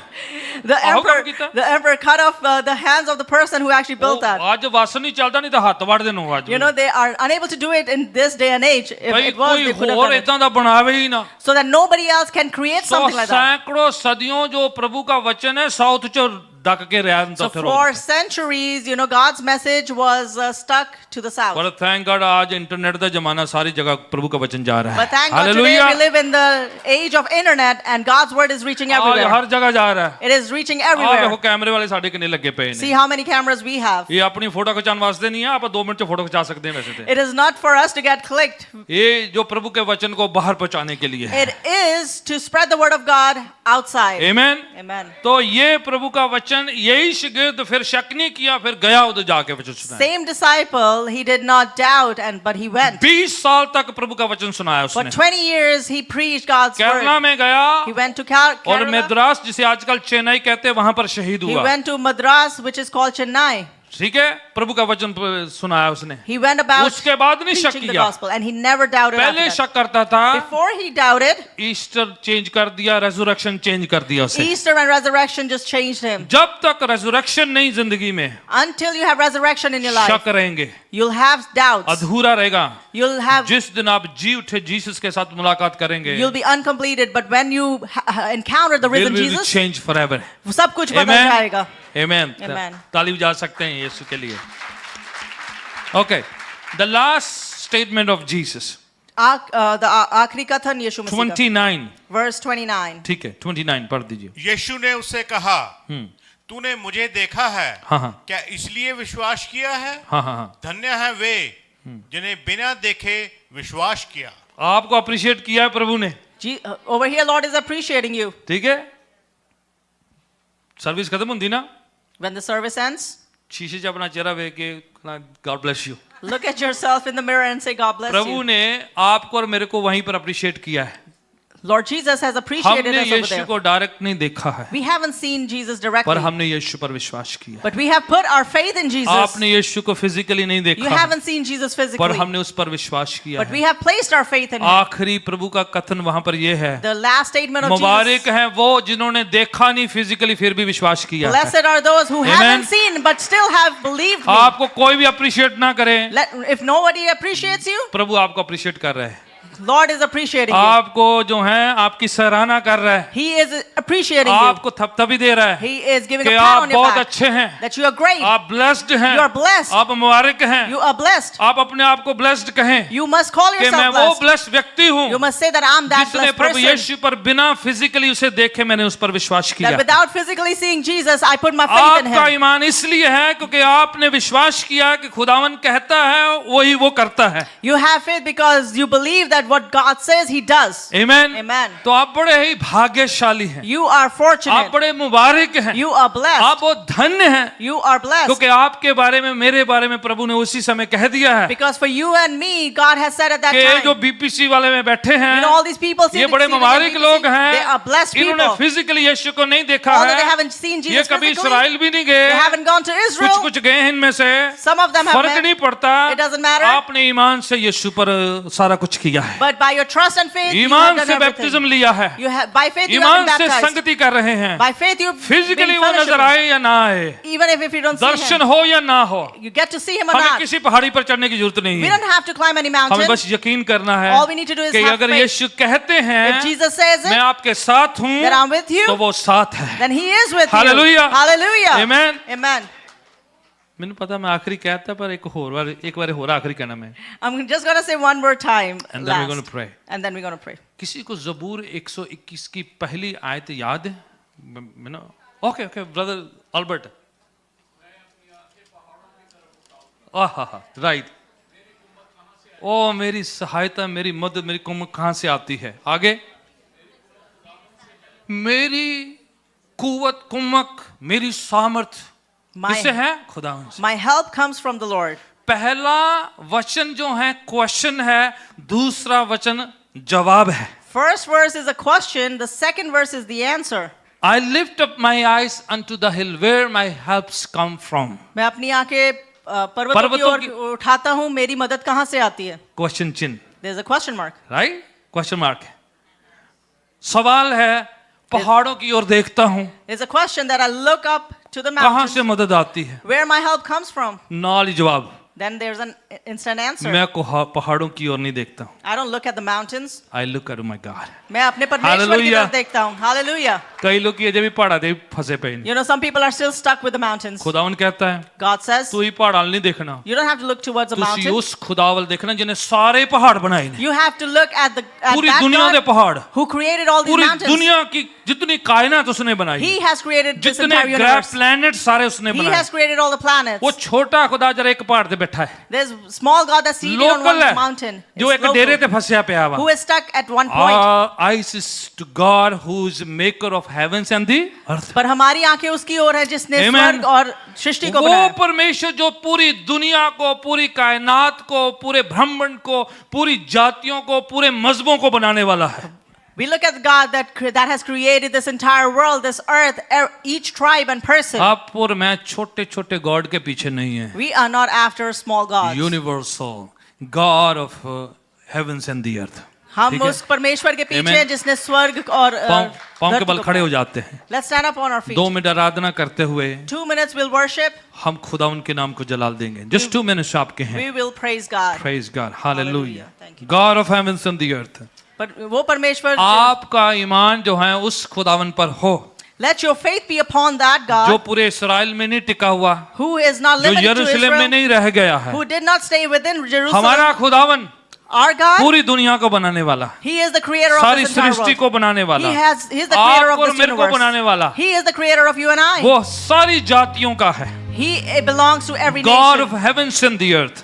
The आहो काम emperor, कीता? the emperor cut off the hands of the person who actually built that. आज वस नहीं चलता, नहीं तो हाथ वड़ देनो आज। You know, they are unable to do it in this day and age. If भाई it was, कोई they could have होर done it. इतना दा बनावे ही ना। So that nobody else can create तो something like that. सैकड़ों सदियों जो प्रभु का वचन है, साउथ च डक के रहा So for centuries, you know, God's message was stuck to the south. पर थैंक गॉड आज इंटरनेट का जमाना, सारी जगह प्रभु का वचन जा रहा है। But thank God today we live in the age of internet and God's word is reaching आज everywhere. हर जगह जा रहा है। It is reaching आप everywhere. देखो कैमरे वाले साढ़े कितने लगे पे See ने। how many cameras we have. ये अपनी फोटो खिंचाने वास्ते नहीं है, आप 2 मिनट च फोटो खिंचा सकते हैं वैसे तो। It is not for us to get clicked. ये जो प्रभु के वचन को बाहर पहुंचाने के लिए है। It is to spread the word of God outside. आमीन। Amen. तो ये प्रभु का वचन, यही शागिर्द फिर शक नहीं किया, फिर गया उधर जाके वचन सुनाया। Same disciple, he did not doubt, but he went. 20 साल तक प्रभु का वचन सुनाया For उसने। 20 years, he preached God's Kerala word. में गया He went to और Kerala. मद्रास, जिसे आजकल चेन्नई कहते हैं, वहां पर शहीद He हुआ। went to Madras, which is called Chennai. ठीक है, प्रभु का वचन सुनाया उसने। He went about उसके बाद नहीं शक preaching the किया। gospel, and he never doubted after पहले that. शक करता था, Before he doubted, Easter change कर दिया, रेजरेक्शन चेंज कर दिया उसे। Easter and resurrection just changed him. जब तक रेजरेक्शन नहीं जिंदगी में, Until you have resurrection in your life, शक रहेंगे, you'll have doubts. अधूरा रहेगा। You'll have, जिस दिन आप जी उठे जीसस के साथ मुलाकात करेंगे, you'll be uncompleted. But when you encounter the will risen be Jesus, change forever. सब कुछ बदल Amen. जाएगा. Amen. Amen. ताली बजा सकते हैं यीशु के लिए। Okay, the last statement of Jesus, आखिरी कथन यीशु मसीह का. 29, Verse 29. ठीक है, 29 पढ़ दीजिए। यीशु ने उससे कहा, तूने मुझे देखा है, हाँ हाँ क्या इसलिए विश्वास किया है? हाँ हाँ हाँ। धन्य है वे जिन्हें बिना देखे विश्वास किया। आपको अप्रिशिएट किया है प्रभु ने, Over here, Lord is appreciating you. ठीक है। सर्विस खत्म होती ना, When the service ends, शीशे से अपना चेहरा देख के God bless you. look at yourself in the mirror and say, God bless Prabhu you. ने आपको और मेरे को वहीं पर अप्रिशिएट किया है। Lord Jesus has appreciated हमने us over यीशु there. को डायरेक्ट नहीं देखा है, We haven't seen Jesus पर directly, हमने यीशु पर विश्वास किया है। but we have put our faith in Jesus. आपने यीशु को फिजिकली नहीं You देखा है, haven't seen Jesus पर physically, हमने उस पर विश्वास किया but we है। have placed our faith in Him. आखिरी प्रभु का कथन वहां पर यह है, The last statement of Mubarak Jesus. है वो जिन्होंने देखा नहीं फिजिकली फिर भी विश्वास किया है। Blessed are those who Amen. haven't seen but still have believed me. आपको कोई भी अप्रिशिएट ना करे, If nobody appreciates you, प्रभु आपको अप्रिशिएट कर रहे हैं। Lord is appreciating you. आपको जो है आपकी सराहना कर रहा है, He is appreciating you. आपको थपथपी दे रहा है He is giving कि a pat आप on your बहुत back. अच्छे हैं, That you are great. आप ब्लेस्ड हैं, You are blessed. आप मुबारक हैं, You are blessed. आप अपने आप को ब्लेस्ड कहें You must call कि मैं yourself वो blessed. ब्लेस्ड व्यक्ति हूँ You must say that I'm that जिसने blessed प्रभु person. यीशु पर बिना फिजिकली उसे देखे मैंने उस पर विश्वास किया। That without physically seeing Jesus, I put my faith in आपका Him. ईमान इसलिए है क्योंकि आपने विश्वास किया कि खुदावन कहता है वही वो करता है। You have faith because you believe that what God says, He does. आमीन। Amen. तो आप बड़े ही भाग्यशाली हैं, You are आप fortunate. बड़े मुबारक हैं, You are blessed. आप बहुत धन्य हैं, You are blessed. क्योंकि आपके बारे में मेरे बारे में प्रभु ने उसी समय कह दिया है Because for you and me, God has said at that कि ये जो time, बीपीसी वाले में बैठे हैं, you know, all these people ये sitting बड़े in मुबारक BPC, लोग they हैं, are blessed इन्होंने people. फिजिकली यीशु को नहीं देखा Although they है, haven't seen ये Jesus कभी physically, इसराइल भी नहीं गए, they haven't gone to कुछ Israel. कुछ गए हैं इनमें से, Some of them have फर्क met. नहीं पड़ता, It doesn't matter. आपने ईमान से यीशु पर सारा कुछ किया है, But by your trust and faith, you have ईमान done से everything. बैप्टिज्म लिया है, You have, by faith, you have Iman been से baptized. संगति कर रहे हैं, By faith, you फिजिकली वो नजर आए या ना आए, even if you don't see Darshan Him, हो या ना हो, you get to see Him or हमें not. किसी पहाड़ी पर चढ़ने की जरूरत नहीं We है, don't have to climb any हमें mountain. बस यकीन करना है All we need to do is कि have अगर faith. यीशु कहते हैं If Jesus says मैं it, आपके साथ हूं that I'm with you, तो वो साथ है। then He is with Hallelujah. you. Hallelujah. Amen. Amen. मैंने पता मैं आखिरी कहता पर एक बार हो रहा आखिरी कहना मैं, I'm just going to say one more time. and then we're going last. to pray। And then we're going to pray. किसी को ज़बूर 121 की पहली आयत याद है? मैं ओके ब्रदर अल्बर्ट, राइट। ओ मेरी सहायता, मेरी मदद, मेरी कुम्मत कहां से आती है? आगे, मेरी कुव्वत, कुम्मत, मेरी सामर्थ किससे है? खुदा से। My help comes from the Lord. पहला वचन जो है क्वेश्चन है, दूसरा वचन जवाब है। First verse is a question. The second verse is the answer. I lift up my eyes unto the hill where my helps come from। मैं अपनी आंखें पर्वतों की ओर उठाता हूँ, मेरी मदद कहाँ से आती है? क्वेश्चन चिन्ह, There's a question mark. Right? Question mark है। सवाल है, पहाड़ों की ओर देखता हूँ, There's a question that I look up to the कहां mountains, से मदद आती है? where my help comes from. नाल ही जवाब, Then there's an instant answer. मैं पहाड़ों की ओर नहीं देखता हूँ, I don't look at the mountains. I look at my God। मैं अपने परमेश्वर की Hallelujah. तरफ देखता हूँ. Hallelujah. कई लोग ये जब भी पहाड़ा दे फंसे पे नहीं। You know, some people are still stuck with the mountains. खुदावन कहता है God says, तू ही पहाड़ नहीं देखना, you don't have to look towards the तुसी mountain. उस खुदावल देखना जिन्हें सारे पहाड़ बनाए ने, You have to look at पूरी that दुनिया दे God पहाड़, who created all these पूरी mountains. दुनिया की जितनी कायनात उसने बनाई, He has created this जितने entire ग्रह universe. प्लैनेट सारे उसने He बनाए। has created all the planets. वो छोटा खुदा जरा एक पहाड़ पे बैठा है, There's small God that's seated on local one है, mountain. जो It's एक डेरे local. ते फंसया पे आवा। Who is stuck at one point. Our eyes is to God who is maker of heavens and the earth। पर हमारी आंखें उसकी ओर है जिसने Amen. स्वर्ग और सृष्टि को वो बनाया. परमेश्वर जो पूरी दुनिया को, पूरी कायनात को, पूरे ब्रह्मांड को, पूरी जातियों को, पूरे मजहबों को बनाने वाला है। We look at God that has created this entire world, this earth, each tribe and person. आप और मैं छोटे छोटे गॉड के पीछे नहीं है। We are not after small gods. Universal God of heavens and the earth. हम ठीक है? उस परमेश्वर के पीछे Amen. हैं जिसने स्वर्ग और पांव के धरती बल को खड़े हो बनाया. जाते हैं। Let's stand up on our feet. 2 minute आराधना करते हुए 2 minutes we'll worship. हम खुदा उनके नाम को जलाल देंगे। जस्ट 2 मिनट्स आपके हैं। We will praise God. Praise God. Hallelujah. Thank you. God of heavens and the earth। पर वो परमेश्वर आपका ईमान जो है उस खुदावन पर हो let your faith be upon that जो God पूरे इसराइल में नहीं टिका हुआ, who is not जो limited to यरूशलेम में Israel, नहीं रह गया है। who did not stay within Jerusalem. हमारा खुदावन Our God, पूरी दुनिया को बनाने वाला, He is the creator of सारी this entire सृष्टि world. को बनाने वाला, He is the creator of आपको और this मेरे को बनाने universe. वाला, He is the creator of you and I. वो सारी जातियों का है। He belongs to every God of nation. heavens and the earth।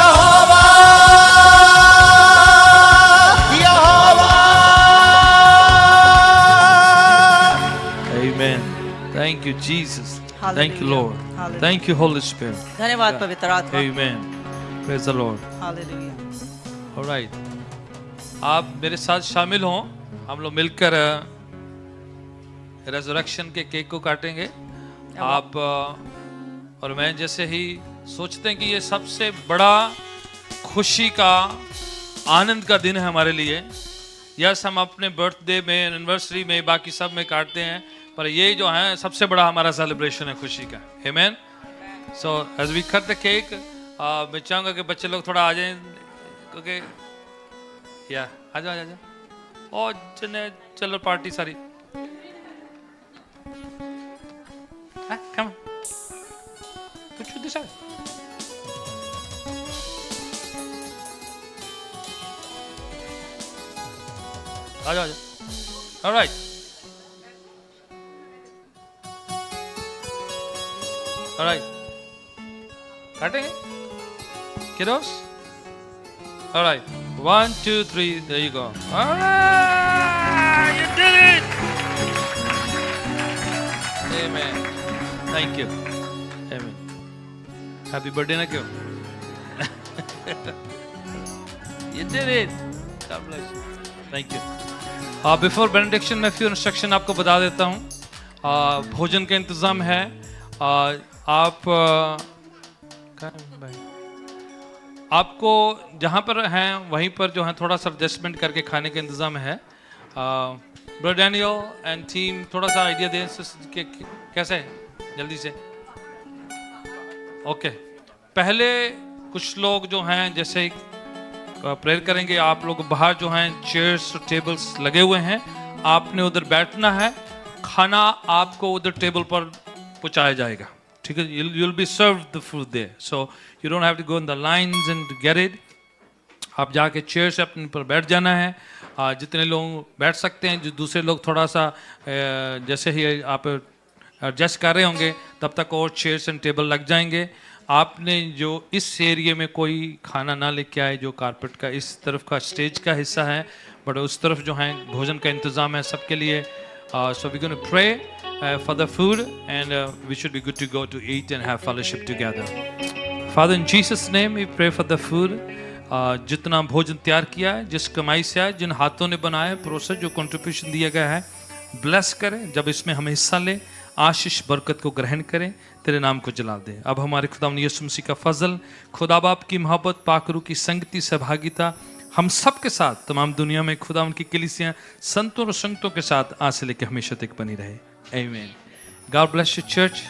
Thank you, Jesus. Thank you, Hallelujah. Lord. Hallelujah. Thank you, Holy Spirit. धन्यवाद पवित्र आत्मा। Amen. Praise the Lord. Hallelujah. All right. आप मेरे साथ शामिल हों, हम लोग मिलकर रेजरेक्शन के केक को काटेंगे। आप और मैं जैसे ही सोचते हैं कि ये सबसे बड़ा खुशी का, आनंद का दिन है हमारे लिए। यस, हम अपने बर्थडे में, एनिवर्सरी में, बाकी सब में काटते हैं, पर ये जो है सबसे बड़ा हमारा सेलिब्रेशन है खुशी का। Amen. So as we cut the cake, मैं चाहूँगा कि बच्चे लोग थोड़ा आ जाएं, क्योंकि या आ जाओ और चलो पार्टी सारी। Come on. Put you this side. आ जाओ। All right. All right. काटेंगे? Kiddos? All right. 1, 2, 3. There you go. All right. You did it. Amen. Thank you. Amen. Happy birthday ना क्यों? You did it. God bless you. Thank you. Before benediction में few instruction आपको बता देता हूँ। भोजन का इंतज़ाम है। आप आपको जहाँ पर हैं वहीं पर जो है थोड़ा सा एडजस्टमेंट करके खाने का इंतज़ाम है। ब्रदर डैनियल एंड टीम थोड़ा सा आइडिया दें कि कैसे है जल्दी से। ओके, पहले कुछ लोग जो हैं जैसे प्रेयर करेंगे, आप लोग बाहर जो हैं चेयर्स और टेबल्स लगे हुए हैं, आपने उधर बैठना है, खाना आपको उधर टेबल पर पहुंचाया जाएगा, ठीक है। you'll be served the food there, so you don't have to go in the lines and get it. आप जाके चेयर से अपने पर बैठ जाना है। जितने लोग बैठ सकते हैं, जो दूसरे लोग थोड़ा सा जैसे ही आप एडजस्ट कर रहे होंगे तब तक और चेयर्स एंड टेबल लग जाएंगे। आपने जो इस एरिया में कोई खाना ना लेके आए, जो कारपेट का इस तरफ का स्टेज का हिस्सा है, बट उस तरफ जो है भोजन का इंतज़ाम है सबके लिए। So we're going to pray for the food and we should be good to go to eat and have fellowship together. Father, in Jesus' name we pray for the food. जितना भोजन तैयार किया है, जिस कमाई से आए, जिन हाथों ने बनाया, प्रोसेस जो कंट्रीब्यूशन दिया गया है, ब्लेस करें। जब इसमें हम हिस्सा लें, आशीष बरकत को ग्रहण करें, तेरे नाम को जला दें। अब हमारे खुदावंद यीशु मसीह का फजल, खुदा बाप की मोहब्बत, पाक रूह की संगति, सहभागिता हम सब के साथ, तमाम दुनिया में खुदावंद की कलीसियां संतों और संगतों के साथ आज से लेकर हमेशा तक बनी रहे। आमीन। God bless you church.